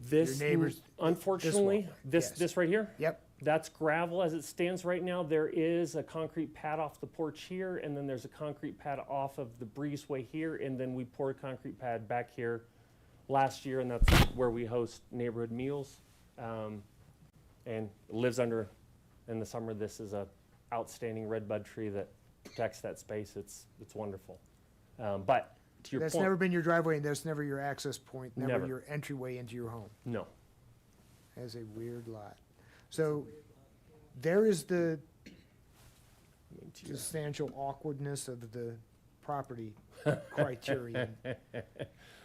This, neighbors- unfortunately, walkway, this yes. this right here, Yep. that's gravel as it stands right now. There is a concrete pad off the porch here, and then there's a concrete pad off of the breezeway here, and then we poured a concrete pad back here last year, and that's where we host neighborhood meals. And it lives under, in the summer, this is a outstanding red bud tree that protects that space. It's wonderful. But to your That's point, never been your driveway, and that's never your access point, never Never. your entryway into your home. no. That is a weird lot. So there is the substantial awkwardness of the property criterion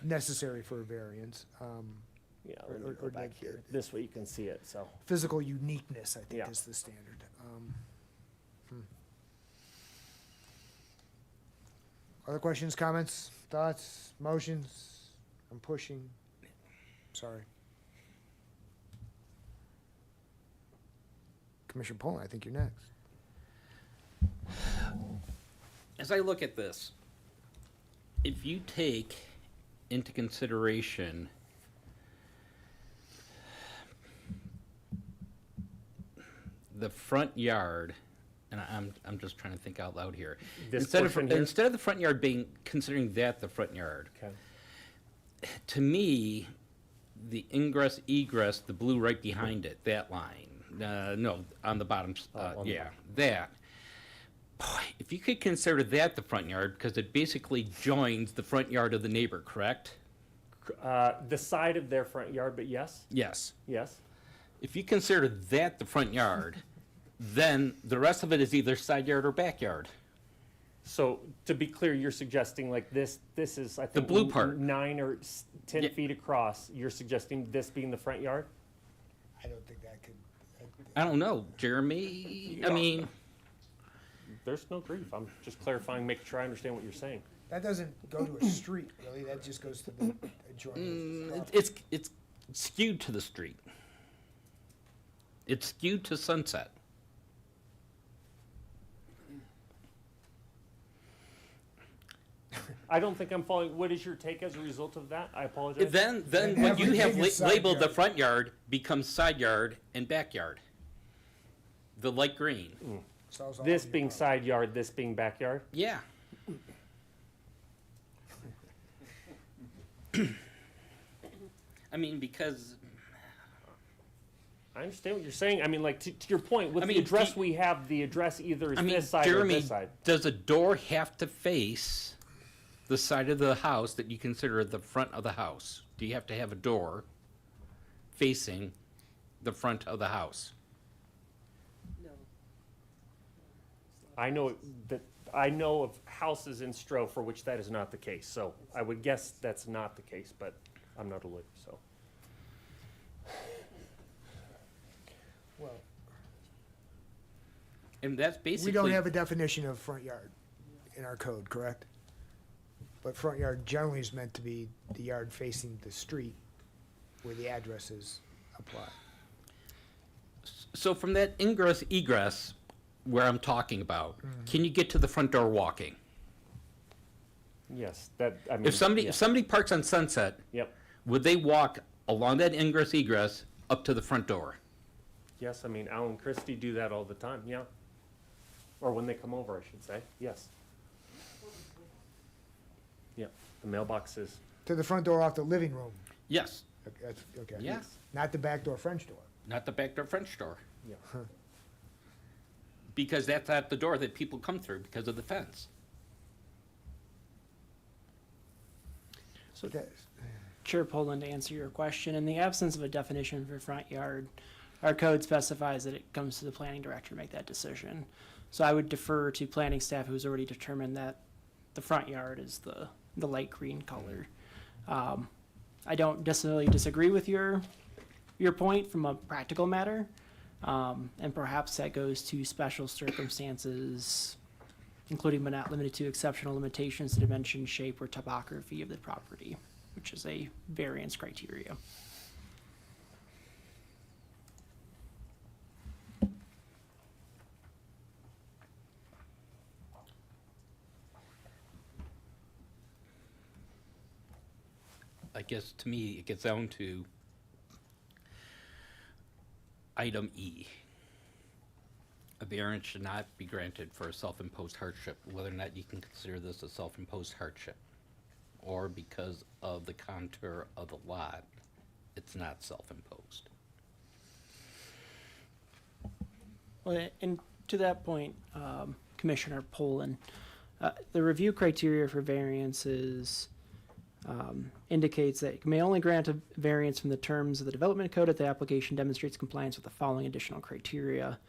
necessary for a variance. Yeah, Or- let me or- go or back like here. the- This way you can see it, so. Physical uniqueness, I think, Yeah. is the standard. Other questions, comments, thoughts, motions? I'm pushing. Sorry. Commissioner Poland, I think you're next. As I look at this, if you take into consideration the front yard, and I'm just trying to think out loud here. This Instead portion here? of the front yard being considering that the front yard, Okay. to me, the ingress egress, the blue right behind it, that line. No, on the bottom. on the Yeah, that. Boy, if you could consider that the front yard, because it basically joins the front yard of the neighbor, correct? The side of their front yard, but yes, Yes. yes. If you consider that the front yard, then the rest of it is either side yard or backyard. So to be clear, you're suggesting like this is, I The think. blue part. 9 or 10 Yeah. feet across. You're suggesting this being the front yard? I don't think that could. I don't know, Jeremy. I Yeah. mean, There's no grief. I'm just clarifying, making sure I understand what you're saying. That doesn't go to a street, really. That just goes to the adjoining. property. it's skewed to the street. It's skewed to Sunset. I don't think I'm following. What is your take as a result of that? I apologize. Then And what you have everything is side labeled the yard. front yard becomes side yard and backyard. The light green. Solves all This of your being problems. side yard, this being backyard? Yeah. I mean, because I understand what you're saying. I mean, like, to your point, with I the mean, address we have, the address either is I mean, this side or Jeremy, this side. does a door have to face the side of the house that you consider the front of the house? Do you have to have a door facing the front of the house? I know of houses in Stroh for which that is not the case, so I would guess that's not the case, but I'm not a lawyer, so. Well, And that's basically. we don't have a definition of front yard in our code, correct? But front yard generally is meant to be the yard facing the street where the addresses apply. So from that ingress egress where I'm talking about, can you get to the front door walking? Yes, that, I mean. If somebody yeah. if somebody parks on Sunset, Yep. would they walk along that ingress egress up to the front door? Yes, I mean, Al and Christie do that all the time, yeah. Or when they come over, I should say, yes. Yeah, the mailbox is, To the front door off the living room. Yes. Okay, that's, okay. Yes. Not the back door French door. Not the back door French door. yeah. Because that's at the door that people come through because of the fence. So that's, Chair Poland, to answer your question, in the absence of a definition for front yard, our code specifies that it comes to the planning director to make that decision. So I would defer to planning staff who's already determined that the front yard is the light green color. I don't necessarily disagree with your point from a practical matter. And perhaps that goes to special circumstances, including but not limited to exceptional limitations to dimension, shape, or topography of the property, which is a variance criteria. I guess to me, it gets down to item E. A variance should not be granted for a self-imposed hardship, whether or not you can consider this a self-imposed hardship, or because of the contour of the lot, it's not self-imposed. Well, and to that point, Commissioner Poland, the review criteria for variances indicates that you may only grant a variance from the terms of the development code if the application demonstrates compliance with the following additional criteria.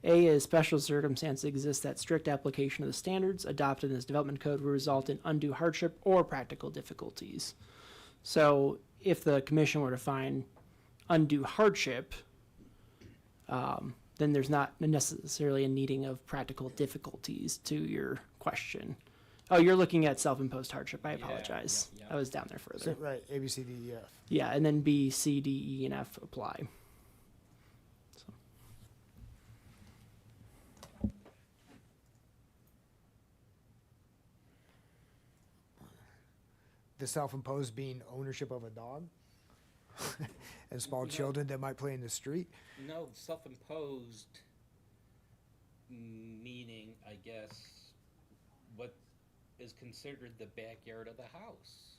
A is special circumstances exist that strict application of the standards adopted in this development code will result in undue hardship or practical difficulties. So if the commission were to find undue hardship, then there's not necessarily a needing of practical difficulties to your question. Oh, you're looking at self-imposed hardship. I apologize. yeah. I was down there further. so, right, A, B, C, D, E, F. Yeah, and then B, C, D, E, and F apply. So. The self-imposed being ownership of a dog and small children that might play in the street. No, self-imposed meaning, I guess, what is considered the backyard of the house.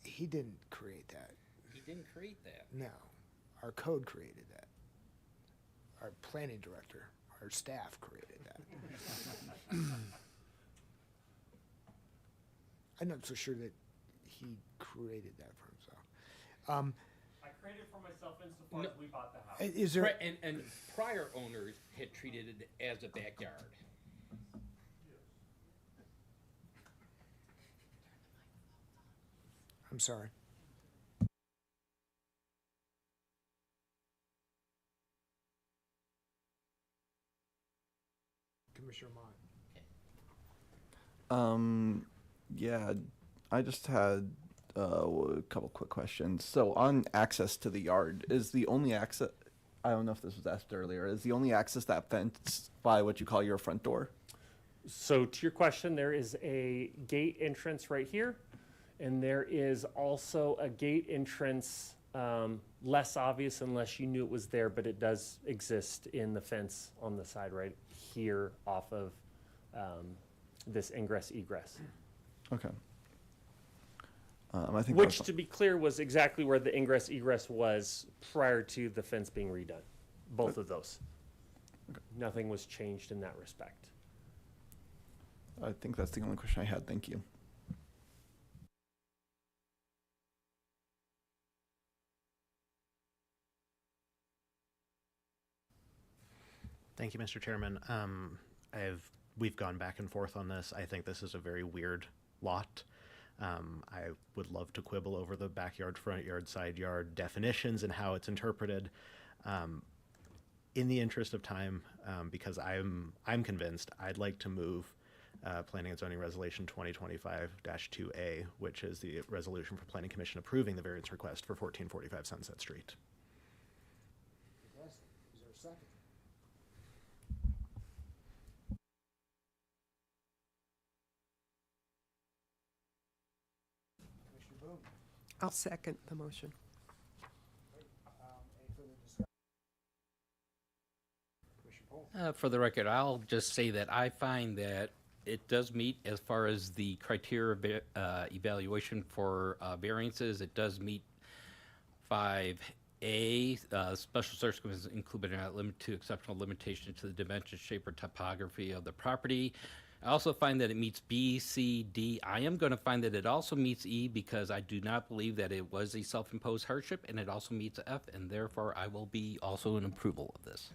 He didn't create that. He didn't create that. No, our code created that. Our planning director, our staff created that. I'm not so sure that he created that for himself. I created for myself insofar No. as we bought the house. Is there, And prior owners had treated it as a backyard. I'm sorry. Commissioner Mott. Yeah, I just had a couple quick questions. So on access to the yard, is the only access, I don't know if this was asked earlier, is the only access that fence by what you call your front door? So to your question, there is a gate entrance right here, and there is also a gate entrance, less obvious unless you knew it was there, but it does exist in the fence on the side right here off of this ingress egress. Okay. I think Which, that's- to be clear, was exactly where the ingress egress was prior to the fence being redone. Both of those. Nothing was changed in that respect. I think that's the only question I had. Thank you. Thank you, Mr. Chairman. We've gone back and forth on this. I think this is a very weird lot. I would love to quibble over the backyard, front yard, side yard definitions and how it's interpreted. In the interest of time, because I'm convinced, I'd like to move Planning and Zoning Resolution 2025-2A, which is the resolution for Planning Commission approving the variance request for 1445 Sunset Street. Is there a second? Commissioner Boone, I'll second the motion. any further discussion? Commissioner Poland? For the record, I'll just say that I find that it does meet as far as the criteria evaluation for variances. It does meet 5A, special circumstances include but are not limited to exceptional limitation to the dimension, shape, or topography of the property. I also find that it meets B, C, D. I am going to find that it also meets E because I do not believe that it was a self-imposed hardship, and it also meets F, and therefore I will be also in approval of this.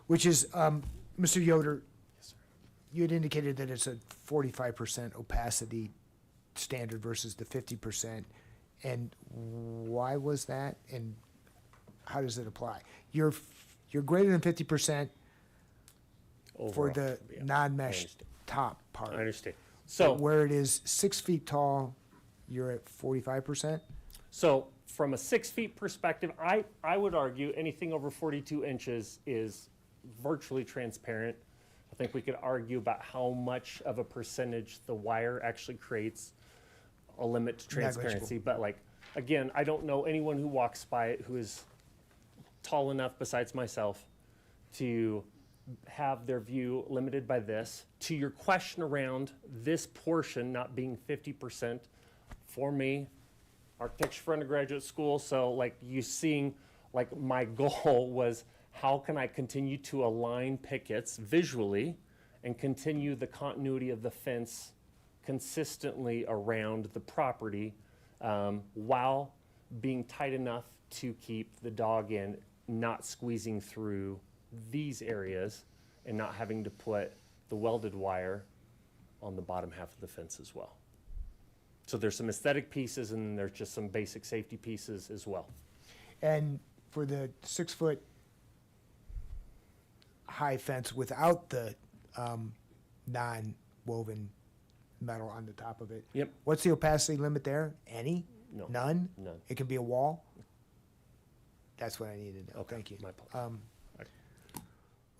Which is, Mr. Yoder, you had indicated that it's a 45% opacity standard versus the 50%. And why was that? And how does it apply? You're greater than 50% for Overall, the yeah, I non-mesh understand. top part. I understand. But So, where it is 6 feet tall, you're at 45%? so from a 6 feet perspective, I would argue anything over 42 inches is virtually transparent. I think we could argue about how much of a percentage the wire actually creates a limit to transparency. But like, again, I don't know anyone who walks by it who is tall enough besides myself to have their view limited by this. To your question around this portion not being 50%, for me, architecture for undergraduate school, so like you seeing, like my goal was how can I continue to align pickets visually and continue the continuity of the fence consistently around the property while being tight enough to keep the dog in, not squeezing through these areas and not having to put the welded wire on the bottom half of the fence as well. So there's some aesthetic pieces and then there's just some basic safety pieces as well. And for the 6 foot high fence without the non-woven metal on the top of it. Yep. What's the opacity limit there? Any? No. None? None. It can be a wall? That's what I needed to know. Okay, Thank you. my apologies.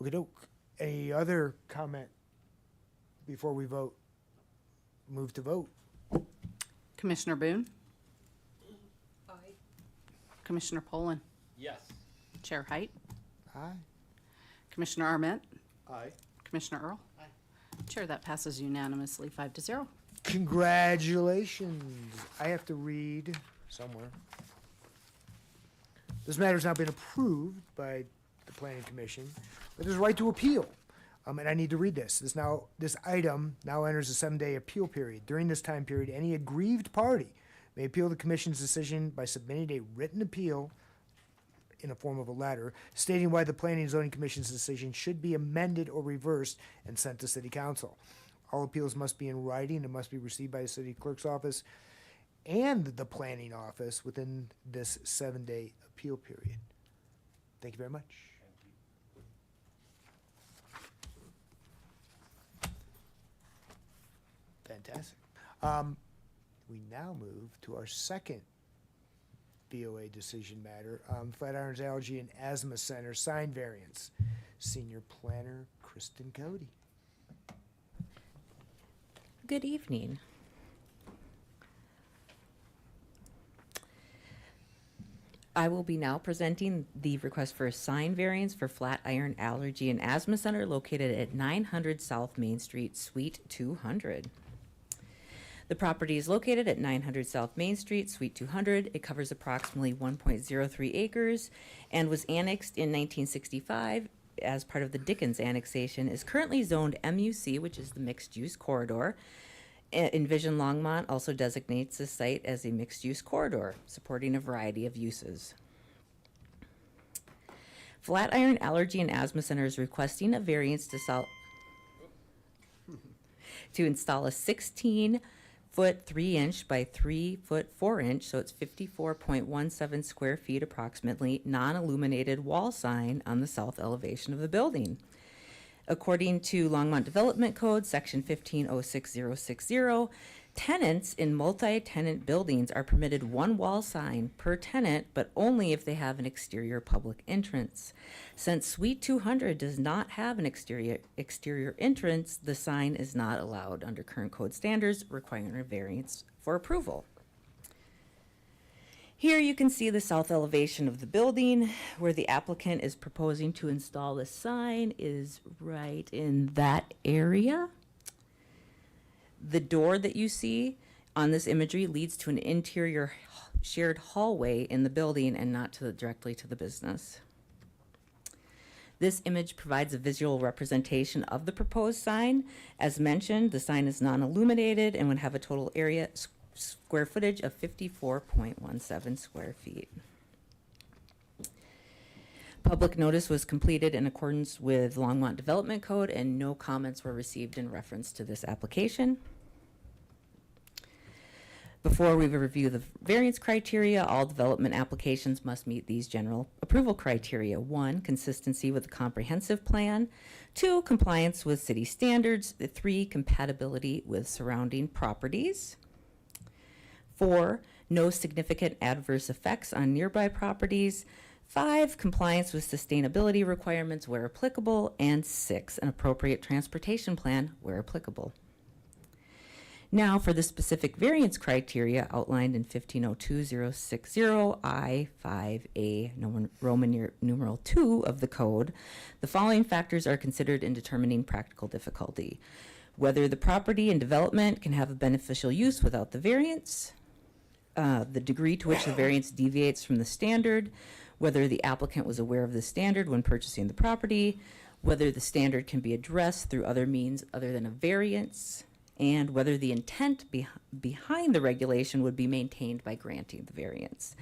Okey-doke. Any other comment before we vote? Move to vote. Commissioner Boone? Aye. Commissioner Poland? Yes. Chair Height? Aye. Commissioner Arment? Aye. Commissioner Earl? Aye. Chair, that passes unanimously, 5-0. Congratulations. I have to read somewhere. This matter has now been approved by the Planning Commission, but there's a right to appeal. And I need to read this. This item now enters a 7-day appeal period. During this time period, any aggrieved party may appeal the Commission's decision by submitting a written appeal in the form of a letter stating why the Planning and Zoning Commission's decision should be amended or reversed and sent to City Council. All appeals must be in writing and must be received by the City Clerk's office and the Planning Office within this 7-day appeal period. Thank you very much. Fantastic. We now move to our second BOA decision matter, Flatirons Allergy and Asthma Center sign variance. Senior Planner Kristen Cody. Good evening. I will be now presenting the request for a sign variance for Flatiron Allergy and Asthma Center located at 900 South Main Street, Suite 200. The property is located at 900 South Main Street, Suite 200. It covers approximately 1.03 acres and was annexed in 1965 as part of the Dickens annexation, is currently zoned MUC, which is the mixed-use corridor. Envision Longmont also designates the site as a mixed-use corridor, supporting a variety of uses. Flatiron Allergy and Asthma Center is requesting a variance to install a 16-foot 3-inch by 3-foot 4-inch, so it's 54.17 square feet approximately, non-illuminated wall sign on the south elevation of the building. According to Longmont Development Code, Section 1506060, tenants in multi-tenant buildings are permitted one wall sign per tenant, but only if they have an exterior public entrance. Since Suite 200 does not have an exterior entrance, the sign is not allowed under current code standards, requiring a variance for approval. Here you can see the south elevation of the building. Where the applicant is proposing to install the sign is right in that area. The door that you see on this imagery leads to an interior shared hallway in the building and not directly to the business. This image provides a visual representation of the proposed sign. As mentioned, the sign is non-illuminated and would have a total area square footage of 54.17 square feet. Public notice was completed in accordance with Longmont Development Code, and no comments were received in reference to this application. Before we review the variance criteria, all development applications must meet these general approval criteria. 1, consistency with the comprehensive plan. 2, compliance with city standards. 3, compatibility with surrounding properties. 4, no significant adverse effects on nearby properties. 5, compliance with sustainability requirements where applicable. And 6, an appropriate transportation plan where applicable. Now for the specific variance criteria outlined in 1502060 I5A Roman numeral 2 of the code, the following factors are considered in determining practical difficulty: whether the property and development can have a beneficial use without the variance, the degree to which the variance deviates from the standard, whether the applicant was aware of the standard when purchasing the property, whether the standard can be addressed through other means other than a variance, and whether the intent behind the regulation would be maintained by granting the variance.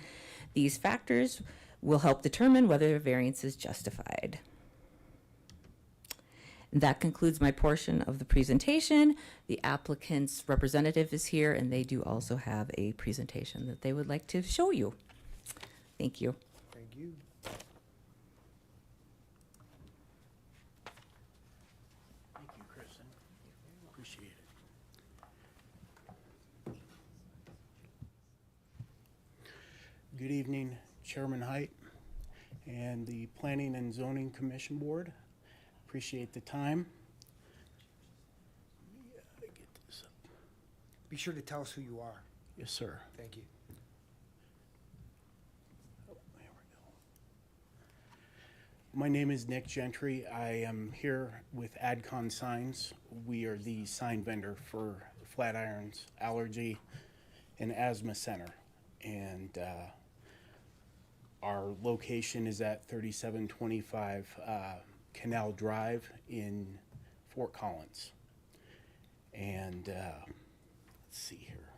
These factors will help determine whether a variance is justified. That concludes my portion of the presentation. The applicant's representative is here, and they do also have a presentation that they would like to show you. Thank you. Thank you. Thank you, Kristen. Appreciate it. Good evening, Chairman Height and the Planning and Zoning Commission Board. Appreciate the time. Let me get this up. Be sure to tell us who you are. Yes, sir. Thank you. Oh, there we go. My name is Nick Gentry. I am here with Adcon Signs. We are the sign vendor for Flatiron's Allergy and Asthma Center. And our location is at 3725 Canal Drive in Fort Collins. And let's see here.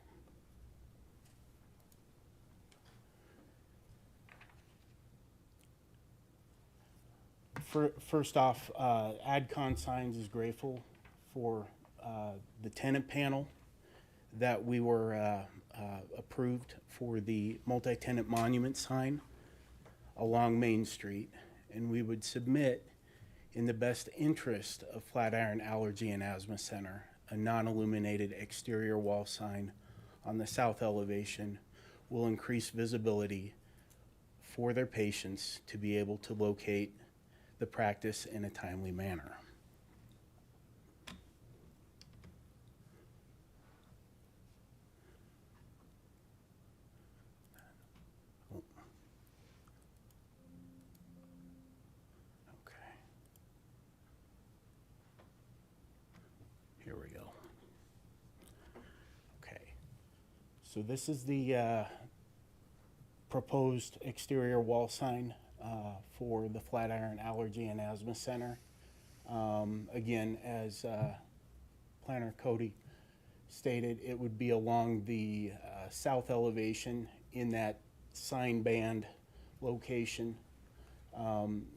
First off, Adcon Signs is grateful for the tenant panel that we were approved for the multi-tenant monument sign along Main Street, and we would submit, in the best interest of Flatiron Allergy and Asthma Center, a non-illuminated exterior wall sign on the south elevation will increase visibility for their patients to be able to locate the practice in a timely manner. Here we go. Okay. So this is the proposed exterior wall sign for the Flatiron Allergy and Asthma Center. Again, as Planner Cody stated, it would be along the south elevation in that sign band location,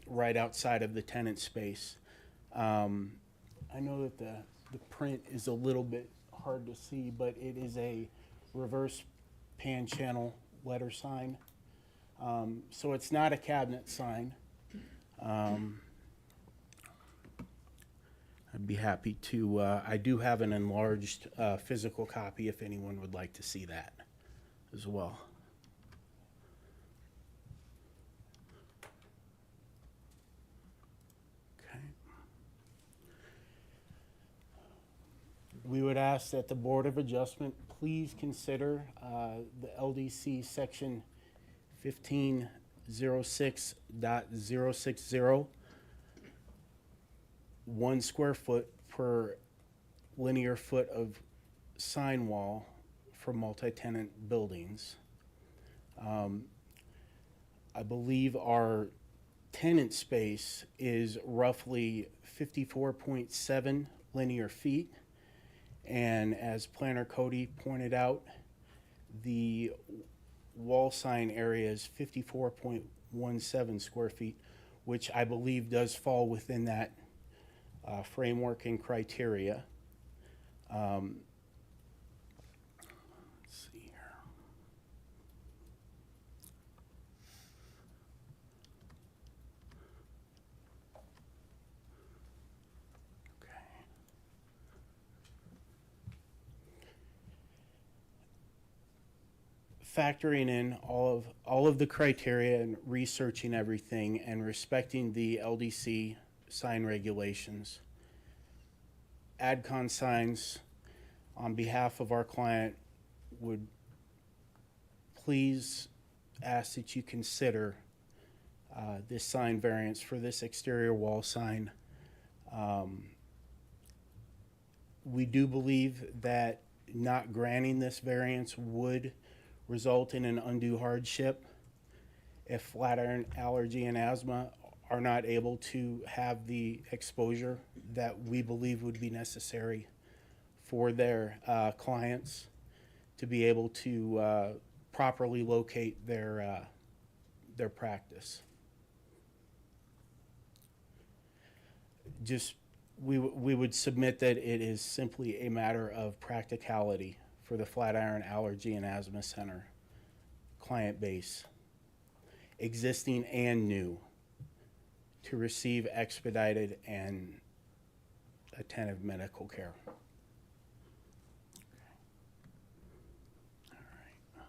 right outside of the tenant space. I know that the print is a little bit hard to see, but it is a reverse pan channel letter sign. So it's not a cabinet sign. I'd be happy to, I do have an enlarged physical copy if anyone would like to see that as well. Okay. We would ask that the Board of Adjustment please consider the LDC section 1506.060, 1 square foot per linear foot of sign wall for multi-tenant buildings. I believe our tenant space is roughly 54.7 linear feet. And as Planner Cody pointed out, the wall sign area is 54.17 square feet, which I believe does fall within that framework and criteria. Let's see here. Okay. Factoring in all of the criteria and researching everything and respecting the LDC sign regulations, AdCon Signs, on behalf of our client, would please ask that you consider this sign variance for this exterior wall sign. We do believe that not granting this variance would result in an undue hardship if flat iron allergy and asthma are not able to have the exposure that we believe would be necessary for their clients to be able to properly locate their practice. Just we would submit that it is simply a matter of practicality for the Flatiron Allergy and Asthma Center client base, existing and new, to receive expedited and attentive medical care. All right.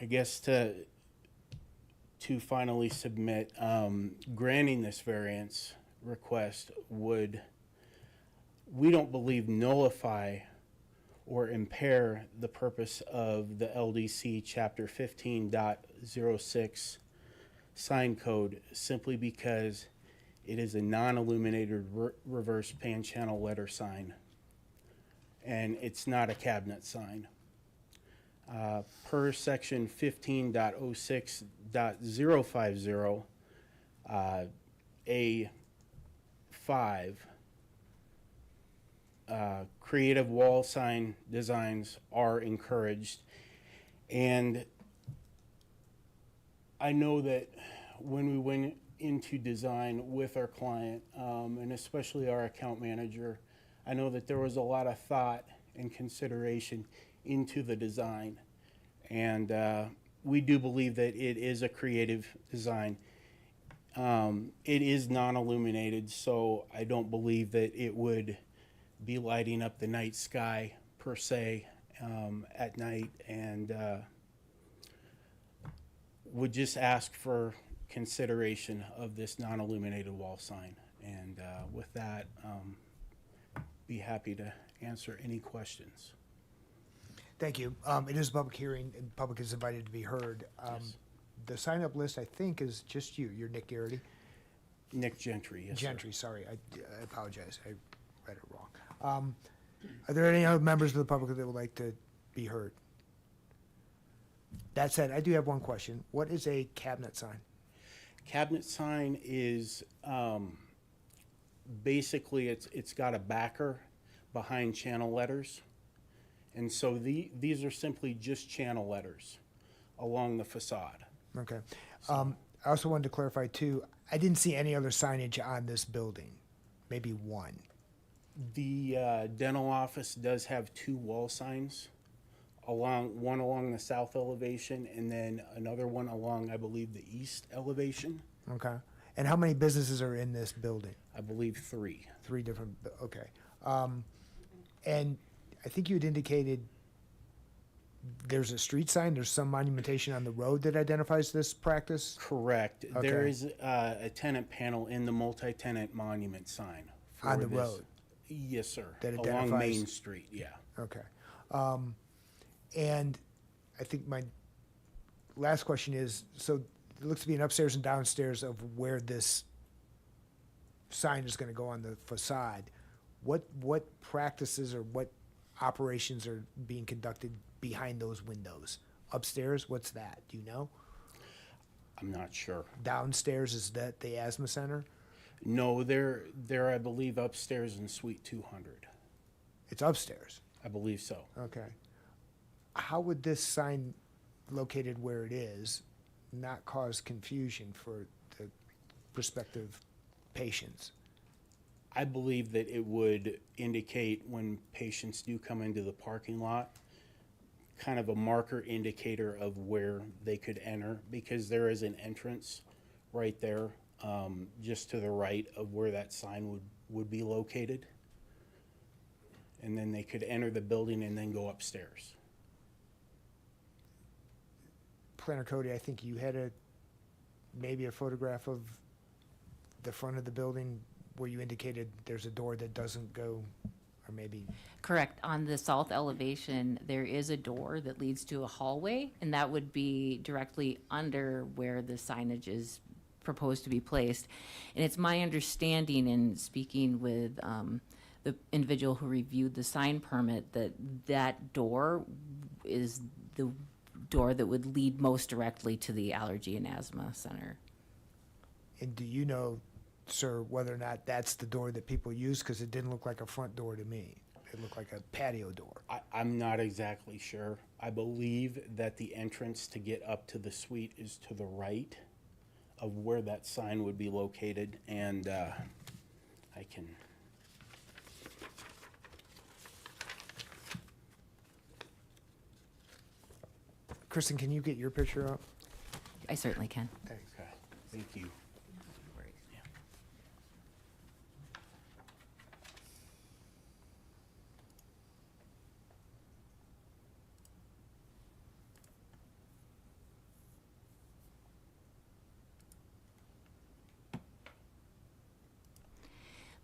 I guess to finally submit, granting this variance request would, we don't believe, nullify or impair the purpose of the LDC Chapter 15.06 sign code, simply because it is a non-illuminated reverse pan channel letter sign, and it's not a cabinet sign. Per section 15.06.050, A5, creative wall sign designs are encouraged. And I know that when we went into design with our client, and especially our account manager, I know that there was a lot of thought and consideration into the design. And we do believe that it is a creative design. It is non-illuminated, so I don't believe that it would be lighting up the night sky per se at night, and would just ask for consideration of this non-illuminated wall sign. And with that, be happy to answer any questions. Thank you. It is a public hearing, and the public is invited to be heard. Yes. The sign-up list, I think, is just you. You're Nick Garrity. Nick Gentry, yes, sir. Gentry, sorry. I apologize. I read it wrong. Are there any other members of the public that would like to be heard? That said, I do have one question. What is a cabinet sign? Cabinet sign is, basically, it's got a backer behind channel letters. And so these are simply just channel letters along the facade. Okay. I also wanted to clarify too, I didn't see any other signage on this building, maybe one. The dental office does have 2 wall signs, one along the south elevation and then another one along, I believe, the east elevation. Okay. And how many businesses are in this building? I believe 3. 3 different, okay. And I think you had indicated there's a street sign, there's some monumentation on the road that identifies this practice? Correct. Okay. There is a tenant panel in the multi-tenant monument sign. For On the this. road? Yes, sir. That Along identifies- Main Street, yeah. Okay. And I think my last question is, so it looks to be an upstairs and downstairs of where this sign is gonna go on the facade. What practices or what operations are being conducted behind those windows? Upstairs, what's that? Do you know? I'm not sure. Downstairs, is that the asthma center? No, they're I believe, upstairs in Suite 200. It's upstairs. I believe so. Okay. How would this sign located where it is not cause confusion for the prospective patients? I believe that it would indicate when patients do come into the parking lot, kind of a marker indicator of where they could enter, because there is an entrance right there, just to the right of where that sign would be located. And then they could enter the building and then go upstairs. Planner Cody, I think you had maybe a photograph of the front of the building where you indicated there's a door that doesn't go, or maybe, Correct. On the south elevation, there is a door that leads to a hallway, and that would be directly under where the signage is proposed to be placed. And it's my understanding in speaking with the individual who reviewed the sign permit that that door is the door that would lead most directly to the Allergy and Asthma Center. and do you know, sir, whether or not that's the door that people use? Because it didn't look like a front door to me. It looked like a patio door. I'm not exactly sure. I believe that the entrance to get up to the suite is to the right of where that sign would be located, and I can. Kristen, can you get your picture up? I certainly can. Thanks. Okay, thank you.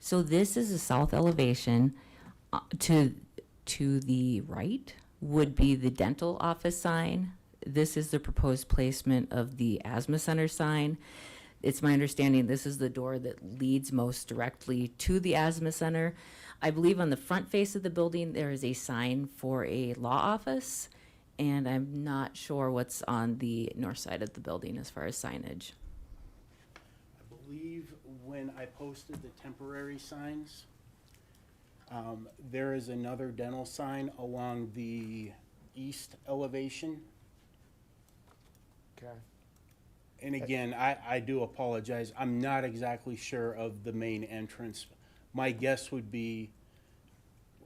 So this is a south elevation. To the right would be the dental office sign. This is the proposed placement of the asthma center sign. It's my understanding this is the door that leads most directly to the asthma center. I believe on the front face of the building, there is a sign for a law office, and I'm not sure what's on the north side of the building as far as signage. I believe when I posted the temporary signs, there is another dental sign along the east elevation. Okay. And again, I do apologize. I'm not exactly sure of the main entrance. My guess would be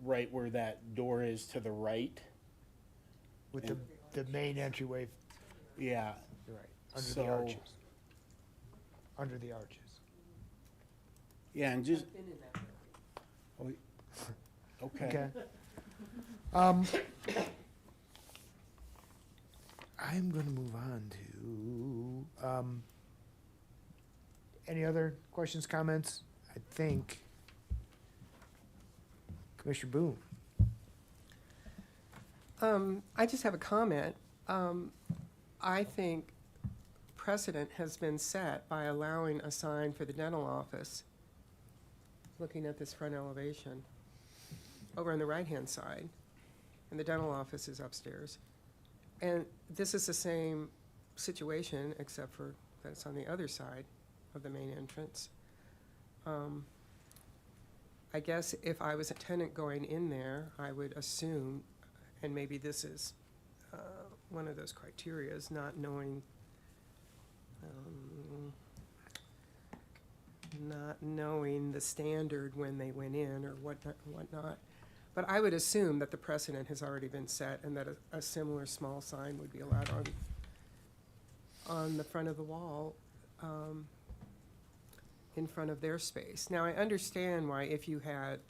right where that door is to the right. With the main entryway, Yeah. you're right, under So- the arches. Under the arches. Yeah, and just. Oh, okay. Okay. I'm gonna move on to, any other questions, comments? I think Commissioner Boone. I just have a comment. I think precedent has been set by allowing a sign for the dental office, looking at this front elevation, over on the right-hand side, and the dental office is upstairs. And this is the same situation, except for that's on the other side of the main entrance. I guess if I was a tenant going in there, I would assume, and maybe this is one of those criterias, not knowing the standard when they went in or whatnot. But I would assume that the precedent has already been set and that a similar small sign would be allowed on the front of the wall in front of their space. Now, I understand why if you had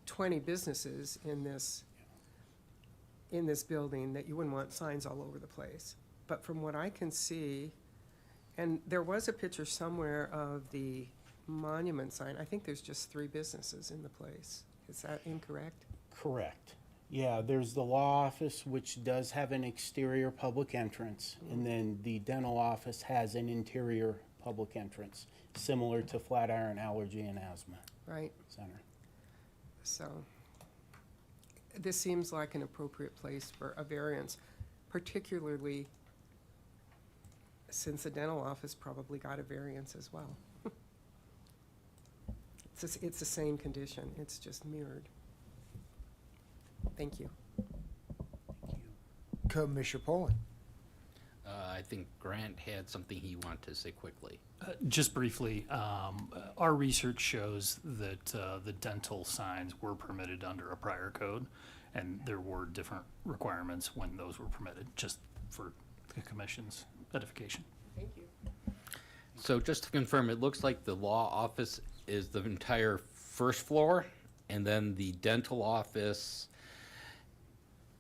20 businesses in this building, that you wouldn't want signs all over the place. But from what I can see, and there was a picture somewhere of the monument sign, I think there's just 3 businesses in the place. Is that incorrect? Correct. Yeah, there's the law office, which does have an exterior public entrance, and then the dental office has an interior public entrance, similar to Flatiron Allergy and Asthma Right. Center. So this seems like an appropriate place for a variance, particularly since the dental office probably got a variance as well. It's the same condition, it's just mirrored. Thank you. Commissioner Poland. I think Grant had something he wanted to say quickly. Just briefly, our research shows that the dental signs were permitted under a prior code, and there were different requirements when those were permitted, just for the commission's edification. Thank you. So just to confirm, it looks like the law office is the entire first floor, and then the dental office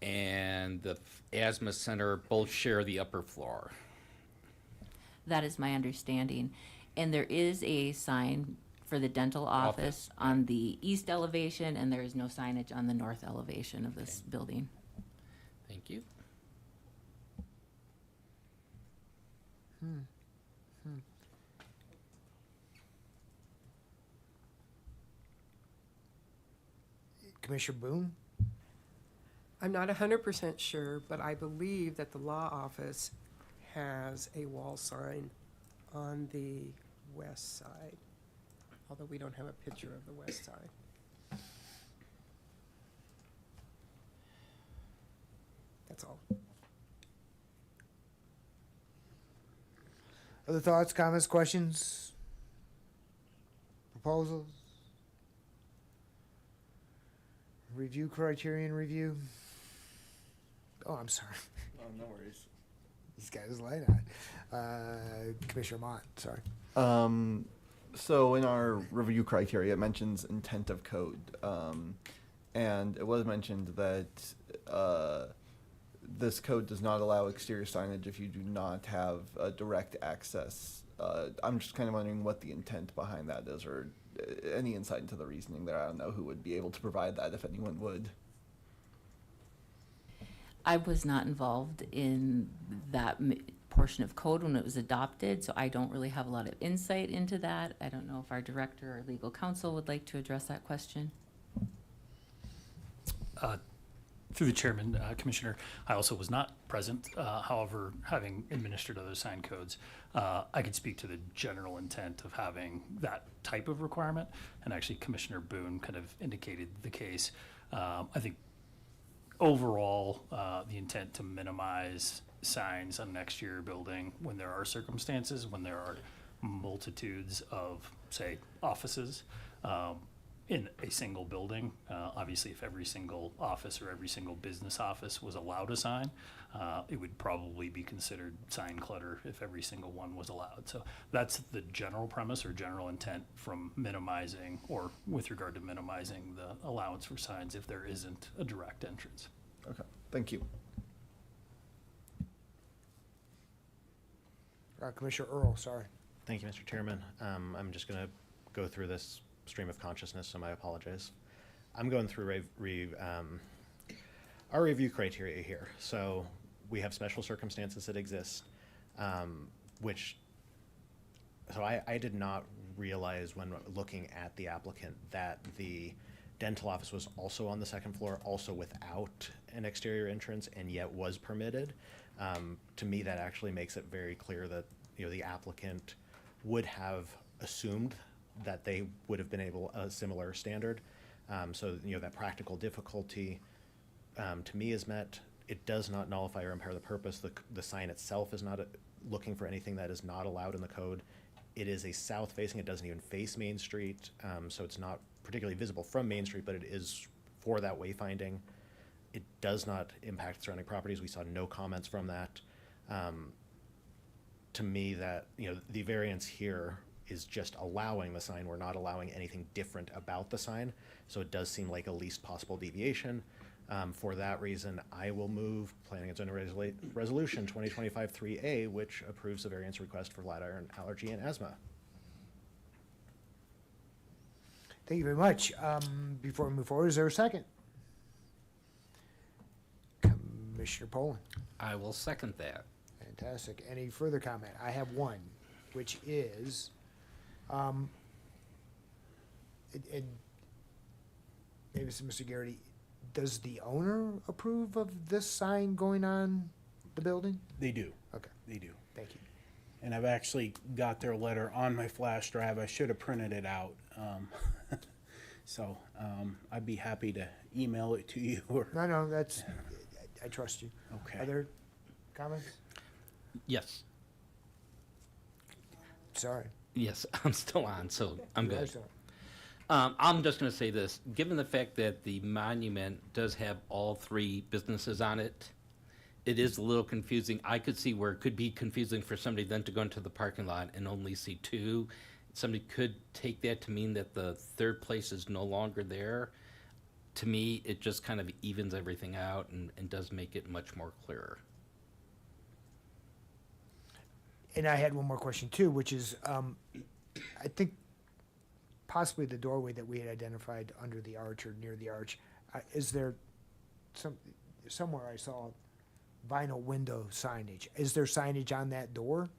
and the asthma center both share the upper floor. That is my understanding. And there is a sign for the dental office on the east elevation, and there is no signage on the north elevation of this building. Thank you. Commissioner Boone? I'm not 100% sure, but I believe that the law office has a wall sign on the west side, although we don't have a picture of the west side. That's all. Other thoughts, comments, questions? Proposals? Review criterion review? Oh, I'm sorry. Oh, no worries. This guy is light on. Commissioner Mott, sorry. So in our review criteria, it mentions intent of code. And it was mentioned that this code does not allow exterior signage if you do not have direct access. I'm just kind of wondering what the intent behind that is, or any insight into the reasoning there. I don't know who would be able to provide that, if anyone would. I was not involved in that portion of code when it was adopted, so I don't really have a lot of insight into that. I don't know if our director or legal counsel would like to address that question. Through the chairman, Commissioner, I also was not present. However, having administered other sign codes, I could speak to the general intent of having that type of requirement. And actually, Commissioner Boone kind of indicated the case. I think overall, the intent to minimize signs on an exterior building when there are circumstances, when there are multitudes of, say, offices, in a single building. Obviously, if every single office or every single business office was allowed a sign, it would probably be considered sign clutter if every single one was allowed. So that's the general premise or general intent from minimizing, or with regard to minimizing the allowance for signs if there isn't a direct entrance. Okay, thank you. Commissioner Earl, sorry. Thank you, Mr. Chairman. I'm just going to go through this stream of consciousness, so I apologize. I'm going through our review criteria here. So we have special circumstances that exist, so I did not realize when looking at the applicant that the dental office was also on the second floor, also without an exterior entrance, and yet was permitted. To me, that actually makes it very clear that the applicant would have assumed that they would have been able a similar standard. So, that practical difficulty, to me, is met. It does not nullify or impair the purpose. The sign itself is not looking for anything that is not allowed in the code. It is a south-facing, it doesn't even face Main Street, so it's not particularly visible from Main Street, but it is for that wayfinding. It does not impact surrounding properties. We saw no comments from that. To me, that, the variance here is just allowing the sign. We're not allowing anything different about the sign. So it does seem like a least possible deviation. For that reason, I will move Planning and Zoning Resolution 2025-3A, which approves the variance request for Flatiron Allergy and Asthma. Thank you very much. Before we move forward, is there a second? Commissioner Poland. I will second that. Fantastic. Any further comment? I have one, which is, maybe it's Mr. Garrity, does the owner approve of this sign going on the building? They do. Okay, They do. thank you. And I've actually got their letter on my flash drive. I should have printed it out. So I'd be happy to email it to you or. No, that's, I trust you. Okay. Other comments? Yes. Sorry. Yes, I'm still on, so I'm You are good. sorry. I'm just going to say this. Given the fact that the monument does have all three businesses on it, it is a little confusing. I could see where it could be confusing for somebody then to go into the parking lot and only see two. Somebody could take that to mean that the third place is no longer there. To me, it just kind of evens everything out and does make it much more clearer. And I had one more question too, which is, I think possibly the doorway that we had identified under the arch or near the arch, is there somewhere I saw vinyl window signage? Is there signage on that door?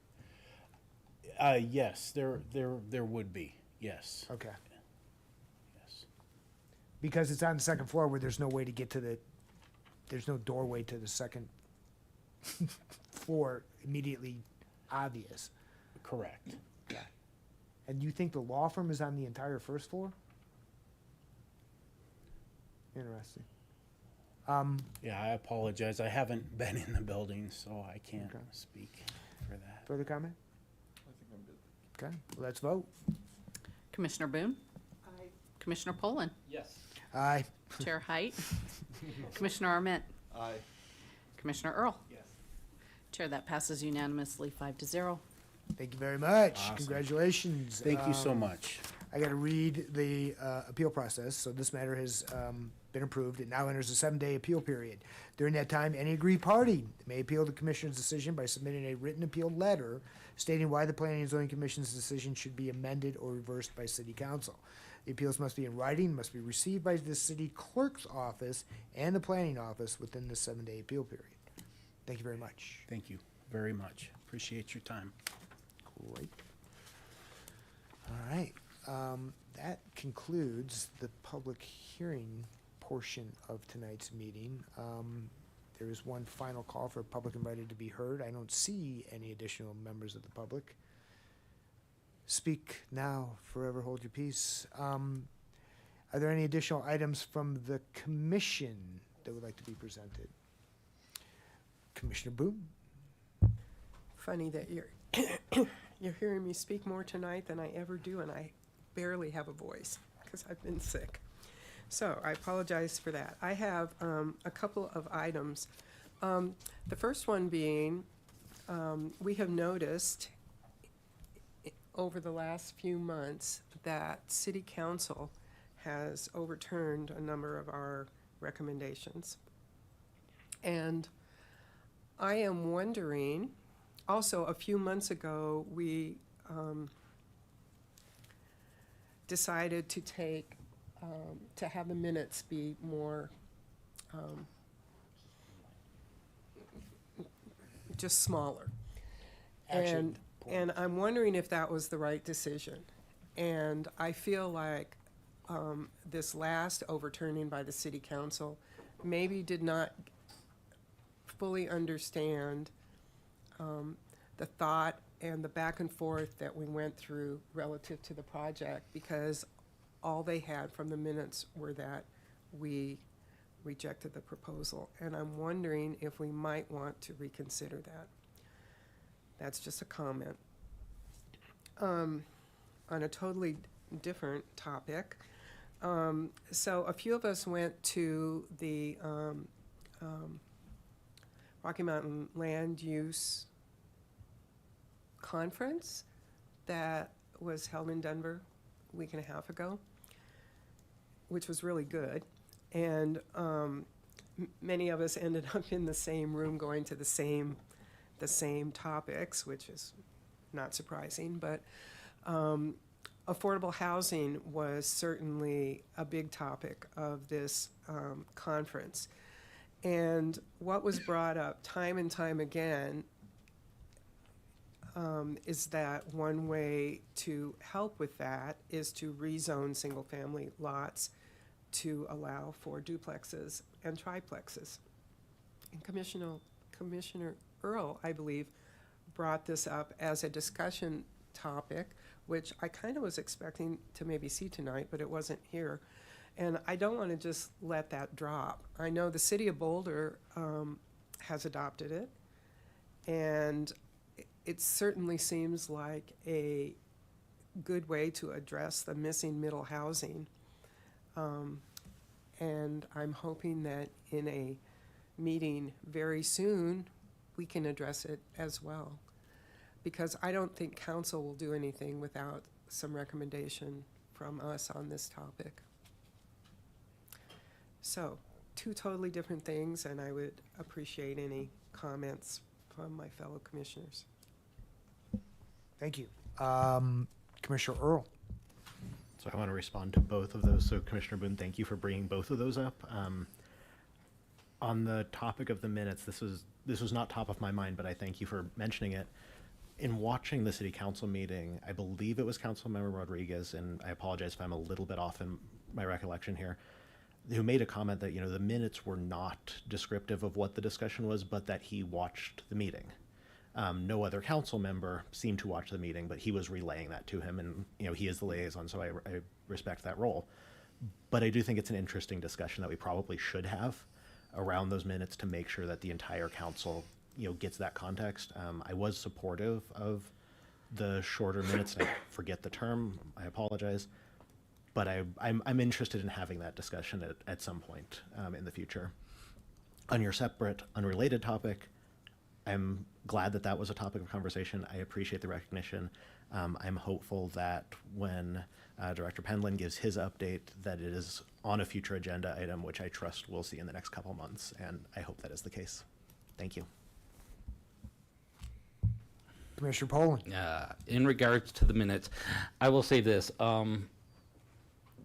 Yes, there would be. Yes. Okay. Yes. Because it's on the second floor where there's no way to get to there's no doorway to the second floor immediately obvious. Correct. Yeah. And you think the law firm is on the entire first floor? Interesting. Yeah, I apologize. I haven't been in the building, so I can't Okay. speak for that. Further comment? I think I'm good. Okay, let's vote. Commissioner Boone? Aye. Commissioner Poland? Yes. Aye. Chair Height? Commissioner Arment? Aye. Commissioner Earl? Yes. Chair, that passes unanimously 5-0. Thank you very much. Awesome. Congratulations. Thank you so much. I got to read the appeal process. So this matter has been approved. It now enters a 7-day appeal period. During that time, any aggrieved party may appeal the commissioner's decision by submitting a written appeal letter stating why the Planning and Zoning Commission's decision should be amended or reversed by City Council. The appeals must be in writing, must be received by the city clerk's office and the planning office within the 7-day appeal period. Thank you very much. Thank you very much. Appreciate your time. Great. All right. That concludes the public hearing portion of tonight's meeting. There is one final call for public invited to be heard. I don't see any additional members of the public. Speak now, forever hold your peace. Are there any additional items from the commission that would like to be presented? Commissioner Boone? Funny that you're you're hearing me speak more tonight than I ever do, and I barely have a voice because I've been sick. So I apologize for that. I have a couple of items. The first one being, we have noticed over the last few months that City Council has overturned a number of our recommendations. And I am wondering, also a few months ago, we decided to take, to have the minutes be more, just smaller. Action And I'm wondering if that was the right decision. And I feel like this last overturning by the city council maybe did not fully understand the thought and the back and forth that we went through relative to the project, because all they had from the minutes were that we rejected the proposal. And I'm wondering if we might want to reconsider that. That's just a comment. On a totally different topic, so a few of us went to the Rocky Mountain Land Use Conference that was held in Denver a week and a half ago, which was really good. And many of us ended up in the same room going to the same topics, which is not surprising. But affordable housing was certainly a big topic of this conference. And what was brought up time and time again is that one way to help with that is to rezone single-family lots to allow for duplexes and triplexes. And Commissioner Earl, I believe, brought this up as a discussion topic, which I kind of was expecting to maybe see tonight, but it wasn't here. And I don't want to just let that drop. I know the city of Boulder has adopted it, and it certainly seems like a good way to address the missing middle housing. And I'm hoping that in a meeting very soon, we can address it as well. Because I don't think council will do anything without some recommendation from us on this topic. So, two totally different things, and I would appreciate any comments from my fellow commissioners. Thank you. Commissioner Earl. So I want to respond to both of those. So Commissioner Boone, thank you for bringing both of those up. On the topic of the minutes, this was not top of my mind, but I thank you for mentioning it. In watching the city council meeting, I believe it was Councilmember Rodriguez, and I apologize if I'm a little bit off in my recollection here, who made a comment that, the minutes were not descriptive of what the discussion was, but that he watched the meeting. No other council member seemed to watch the meeting, but he was relaying that to him, and he is the liaison, so I respect that role. But I do think it's an interesting discussion that we probably should have around those minutes to make sure that the entire council gets that context. I was supportive of the shorter minutes, and I forget the term, I apologize, but I'm interested in having that discussion at some point in the future. On your separate, unrelated topic, I'm glad that was a topic of conversation. I appreciate the recognition. I'm hopeful that when Director Pendlin gives his update, that it is on a future agenda item, which I trust we'll see in the next couple months, and I hope that is the case. Thank you. Commissioner Poland. In regards to the minutes, I will say this.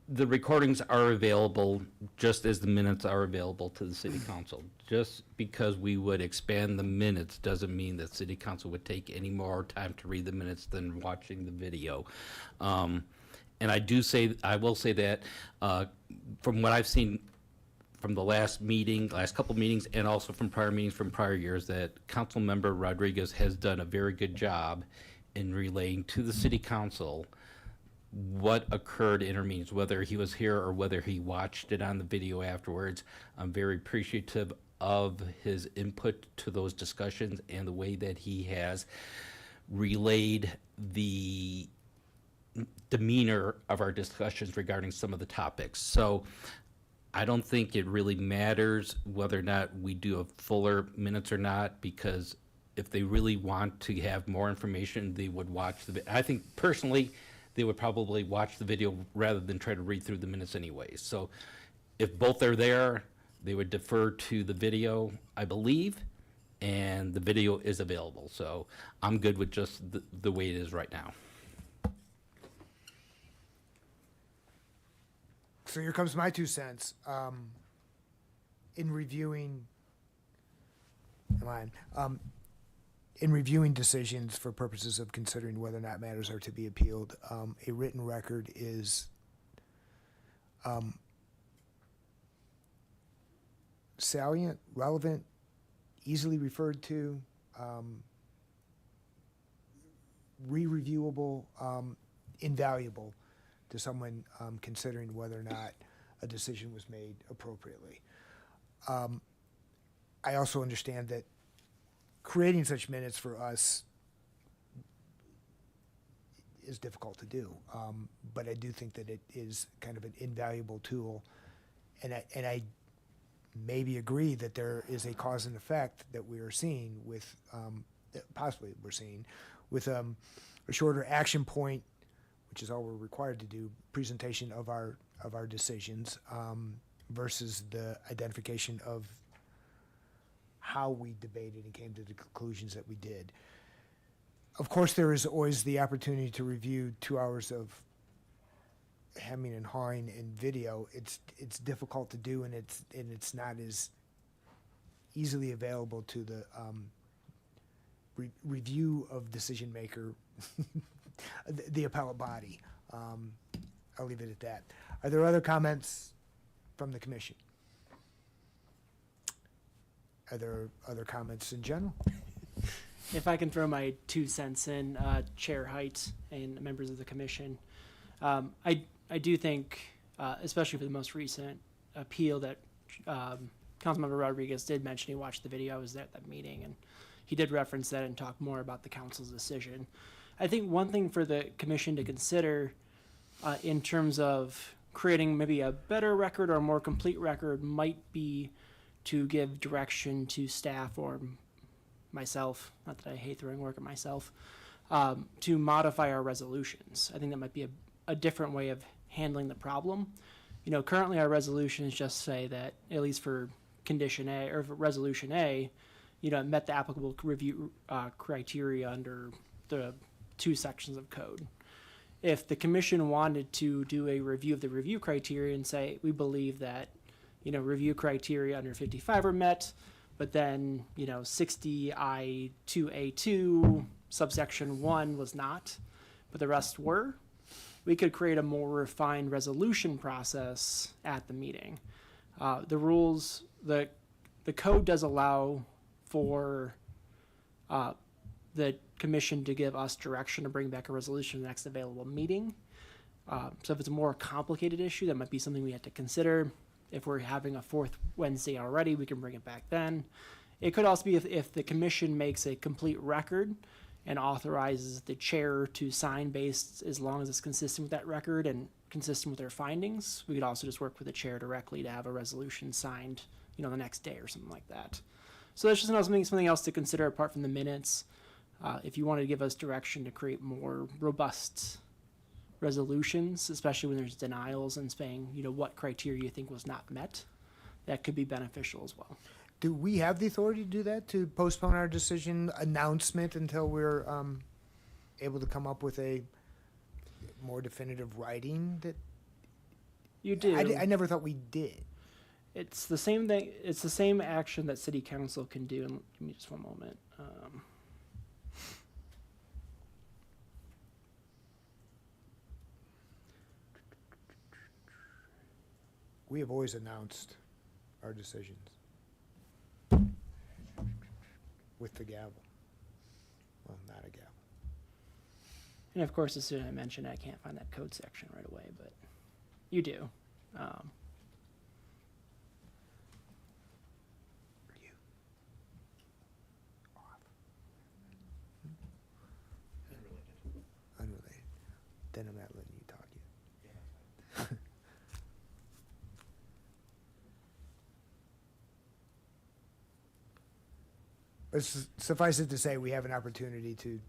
The recordings are available just as the minutes are available to the city council. Just because we would expand the minutes doesn't mean that city council would take any more time to read the minutes than watching the video. And I will say that from what I've seen from the last couple meetings, and also from prior meetings from prior years, that Councilmember Rodriguez has done a very good job in relaying to the city council what occurred in our meetings, whether he was here or whether he watched it on the video afterwards. I'm very appreciative of his input to those discussions and the way that he has relayed the demeanor of our discussions regarding some of the topics. So I don't think it really matters whether or not we do a fuller minutes or not, because if they really want to have more information, they would watch I think personally, they would probably watch the video rather than try to read through the minutes anyways. So if both are there, they would defer to the video, I believe, and the video is available. So I'm good with just the way it is right now. So here comes my 2 cents. In reviewing decisions for purposes of considering whether or not matters are to be appealed, a written record is salient, relevant, easily referred to, re-reviewable, invaluable to someone considering whether or not a decision was made appropriately. I also understand that creating such minutes for us is difficult to do, but I do think that it is kind of an invaluable tool, and I maybe agree that there is a cause and effect that we are seeing with, that possibly we're seeing, with a shorter action point, which is all we're required to do, presentation of our decisions, versus the identification of how we debated and came to the conclusions that we did. Of course, there is always the opportunity to review 2 hours of hemming and hawing in video. It's difficult to do, and it's not as easily available to the review of decision maker, the appellate body. I'll leave it at that. Are there other comments from the commission? Are there other comments in general? If I can throw my 2 cents in, Chair Height and members of the commission, I do think, especially for the most recent appeal that Councilmember Rodriguez did mention, he watched the video. I was there at that meeting, and he did reference that and talk more about the council's decision. I think one thing for the commission to consider in terms of creating maybe a better record or a more complete record might be to give direction to staff or myself, not that I hate throwing work at myself, to modify our resolutions. I think that might be a different way of handling the problem. You know, currently our resolutions just say that, at least for condition A, or for resolution A, you know, it met the applicable review criteria under the 2 sections of code. If the commission wanted to do a review of the review criteria and say, we believe that, you know, review criteria under 55 are met, but then, you know, 60I2A2 subsection 1 was not, but the rest were, we could create a more refined resolution process at the meeting. The rules, the code does allow for the commission to give us direction to bring back a resolution to the next available meeting. So if it's a more complicated issue, that might be something we have to consider. If we're having a 4th Wednesday already, we can bring it back then. It could also be if the commission makes a complete record and authorizes the chair to sign based, as long as it's consistent with that record and consistent with their findings. We could also just work with the chair directly to have a resolution signed, you know, the next day or something like that. So that's just something else to consider apart from the minutes. If you wanted to give us direction to create more robust resolutions, especially when there's denials and saying, you know, what criteria you think was not met, that could be beneficial as well. Do we have the authority to do that, to postpone our decision announcement until we're able to come up with a more definitive writing? That you do. I never thought we did. It's the same thing. It's the same action that city council can do. And give me just one moment. We have always announced our decisions with the gavel. Well, not a gavel. And of course, as soon as I mentioned, I can't find that code section right away, but you do. Unrelated. Then I'm not letting you talk yet. But suffice it to say, we have an opportunity to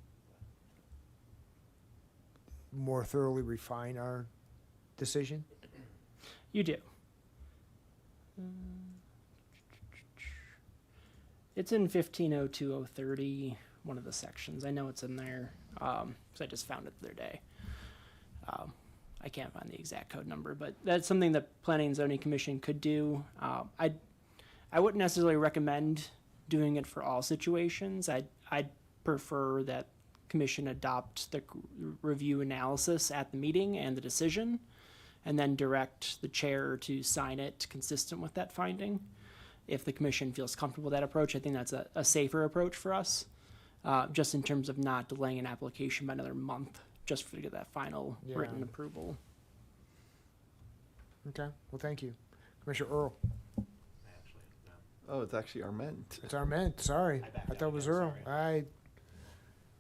more thoroughly refine our decision. You do. It's in 1502-030, one of the sections. I know it's in there, because I just found it the other day. I can't find the exact code number, but that's something that Planning and Zoning Commission could do. I wouldn't necessarily recommend doing it for all situations. I'd prefer that commission adopt the review analysis at the meeting and the decision, and then direct the chair to sign it consistent with that finding. If the commission feels comfortable with that approach, I think that's a safer approach for us. just in terms of not delaying an application by another month, just to get that final written Yeah. approval. Okay, well, thank you. Commissioner Earl. Oh, it's actually Arment. It's Arment, sorry. I thought it was Earl.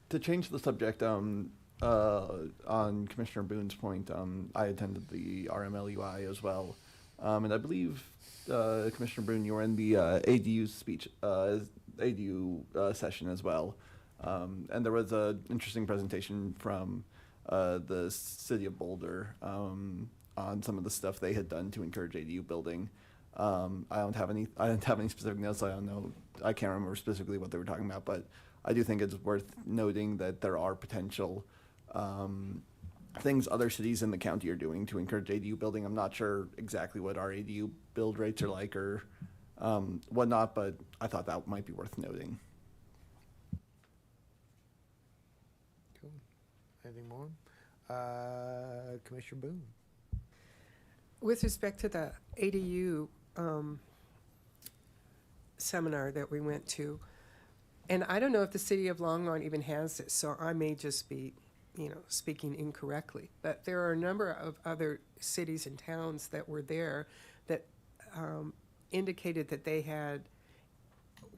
To change the subject, on Commissioner Boone's point, I attended the RMLUI as well. And I believe, Commissioner Boone, you were in the ADU speech, ADU session as well. And there was an interesting presentation from the city of Boulder on some of the stuff they had done to encourage ADU building. I didn't have any specific notes. I can't remember specifically what they were talking about, but I do think it's worth noting that there are potential things other cities in the county are doing to encourage ADU building. I'm not sure exactly what our ADU build rates are like or whatnot, but I thought that might be worth noting. Cool. Anything more? Commissioner Boone. With respect to the ADU seminar that we went to, and I don't know if the city of Longmont even has this, so I may just be, speaking incorrectly. But there are a number of other cities and towns that were there that indicated that they had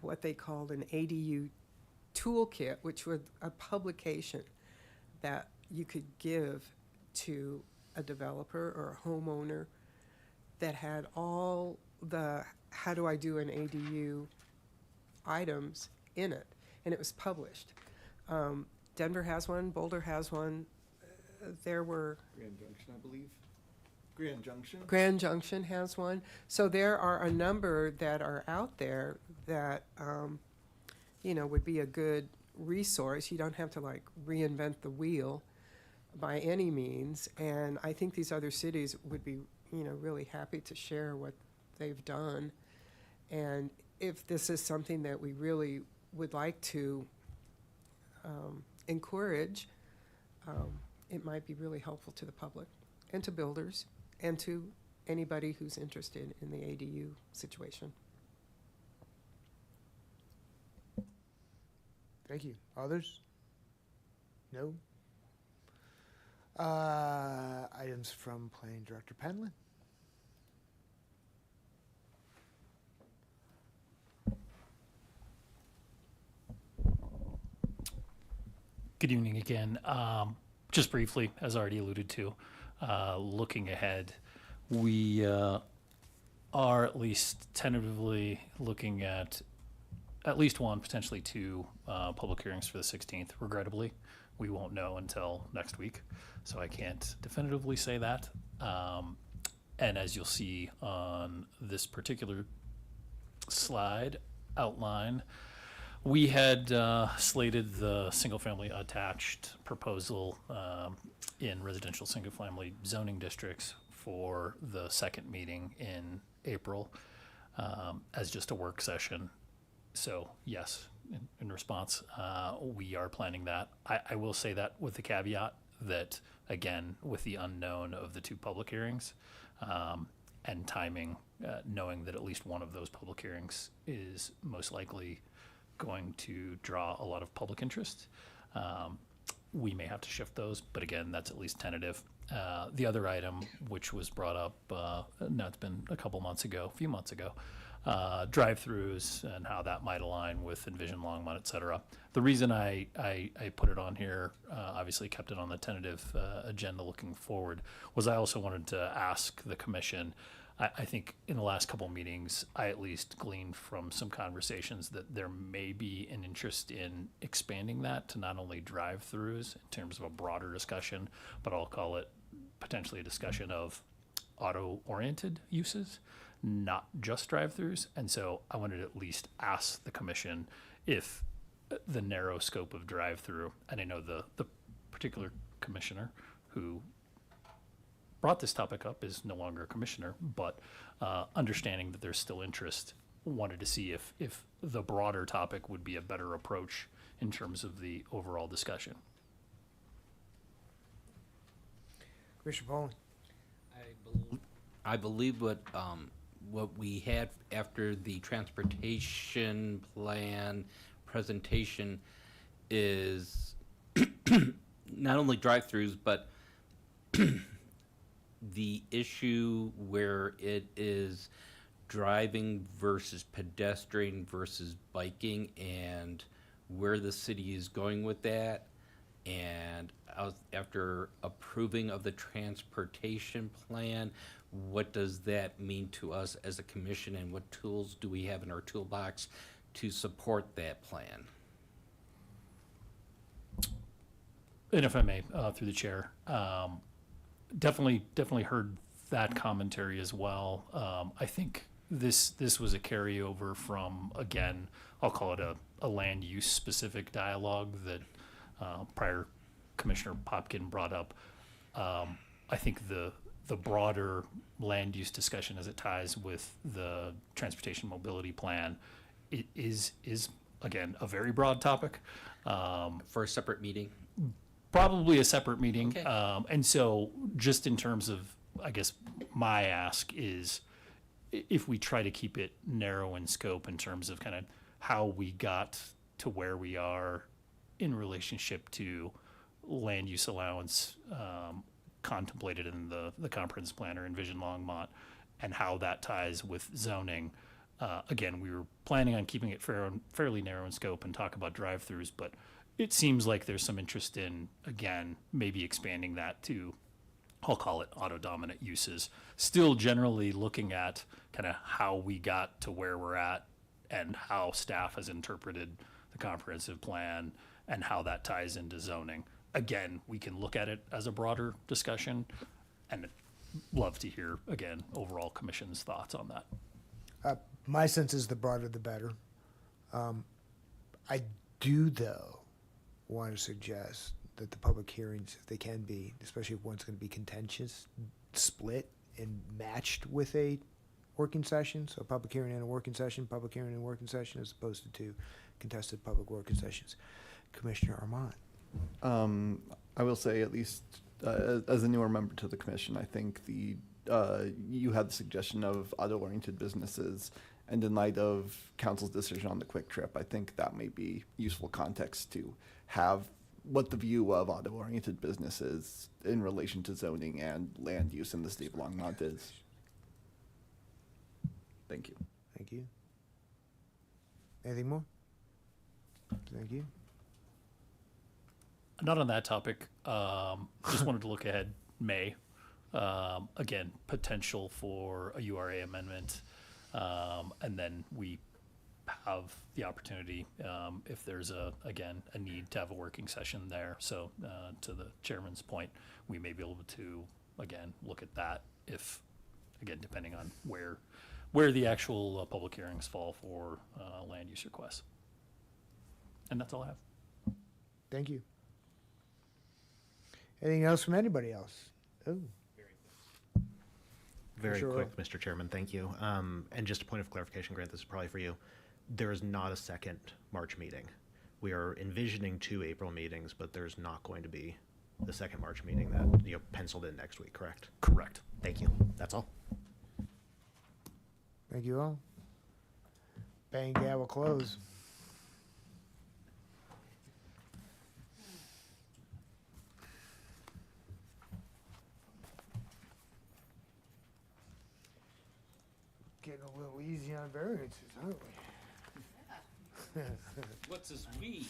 what they called an ADU toolkit, which was a publication that you could give to a developer or a homeowner that had all the how do I do an ADU items in it, and it was published. Denver has one, Boulder has one. There were Grand Junction, I believe. Grand Junction? Grand Junction has one. So there are a number that are out there that, would be a good resource. You don't have to reinvent the wheel by any means. And I think these other cities would be, really happy to share what they've done. And if this is something that we really would like to encourage, it might be really helpful to the public and to builders and to anybody who's interested in the ADU situation. Thank you. Others? No? Items from Planning Director Penland. Good evening again. Just briefly, as already alluded to, looking ahead, we are at least tentatively looking at least one, potentially two public hearings for the 16th. Regrettably, we won't know until next week, so I can't definitively say that. And as you'll see on this particular slide outline, we had slated the single-family attached proposal in residential single-family zoning districts for the second meeting in April as just a work session. So yes, in response, we are planning that. I will say that with the caveat that, again, with the unknown of the two public hearings and timing, knowing that at least one of those public hearings is most likely going to draw a lot of public interest. We may have to shift those, but again, that's at least tentative. The other item, which was brought up, now it's been a few months ago, drive-throughs and how that might align with Envision Longmont, et cetera. The reason I put it on here, obviously kept it on the tentative agenda looking forward, was I also wanted to ask the commission. I think in the last couple of meetings, I at least gleaned from some conversations that there may be an interest in expanding that to not only drive-throughs in terms of a broader discussion, but I'll call it potentially a discussion of auto-oriented uses, not just drive-throughs. And so I wanted to at least ask the commission if the narrow scope of drive-through, and I know the particular commissioner who brought this topic up is no longer a commissioner, but understanding that there's still interest, wanted to see if the broader topic would be a better approach in terms of the overall discussion. Commissioner Pauling. I believe what we had after the transportation plan presentation is not only drive-throughs, but the issue where it is driving versus pedestrian versus biking, and where the city is going with that. And after approving of the transportation plan, what does that mean to us as a commission, and what tools do we have in our toolbox to support that plan? And if I may, through the chair, definitely heard that commentary as well. I think this was a carryover from, again, I'll call it a land use specific dialogue that prior Commissioner Popkin brought up. I think the broader land use discussion as it ties with the transportation mobility plan is again a very broad topic. For a separate meeting? Probably a separate meeting. Okay. And so just in terms of, I guess, my ask is if we try to keep it narrow in scope in terms of kind of how we got to where we are in relationship to land use allowance contemplated in the comprehensive plan or Envision Longmont, and how that ties with zoning. Again, we were planning on keeping it fairly narrow in scope and talk about drive-throughs, but it seems like there's some interest in, again, maybe expanding that to, I'll call it auto-dominant uses. Still generally looking at kind of how we got to where we're at and how staff has interpreted the comprehensive plan and how that ties into zoning. Again, we can look at it as a broader discussion, and love to hear, again, overall commission's thoughts on that. My sense is the broader the better. I do, though, want to suggest that the public hearings, if they can be, especially if one's going to be contentious, split and matched with a working session. So public hearing and a working session, public hearing and a working session, as opposed to two contested public working sessions. Commissioner Armand. I will say, at least as a newer member to the commission, I think you had the suggestion of auto-oriented businesses, and in light of council's decision on the quick trip, I think that may be useful context to have what the view of auto-oriented businesses in relation to zoning and land use in the state of Longmont is. Thank you. Thank you. Anything more? Thank you. Not on that topic. Just wanted to look ahead. May. Again, potential for a URA amendment. And then we have the opportunity, if there's a need to have a working session there. So to the chairman's point, we may be able to, again, look at that if, again, depending on where the actual public hearings fall for land use requests. And that's all I have. Thank you. Anything else from anybody else? Oh. Very Sure. quick, Mr. Chairman, thank you. And just a point of clarification, Grant, this is probably for you. There is not a second March meeting. We are envisioning 2 April meetings, but there's not going to be the second March meeting that penciled in next week, correct? Correct. Thank you. That's all. Thank you all. Bang gavel close. Getting a little easy on variances, aren't we? What's this we?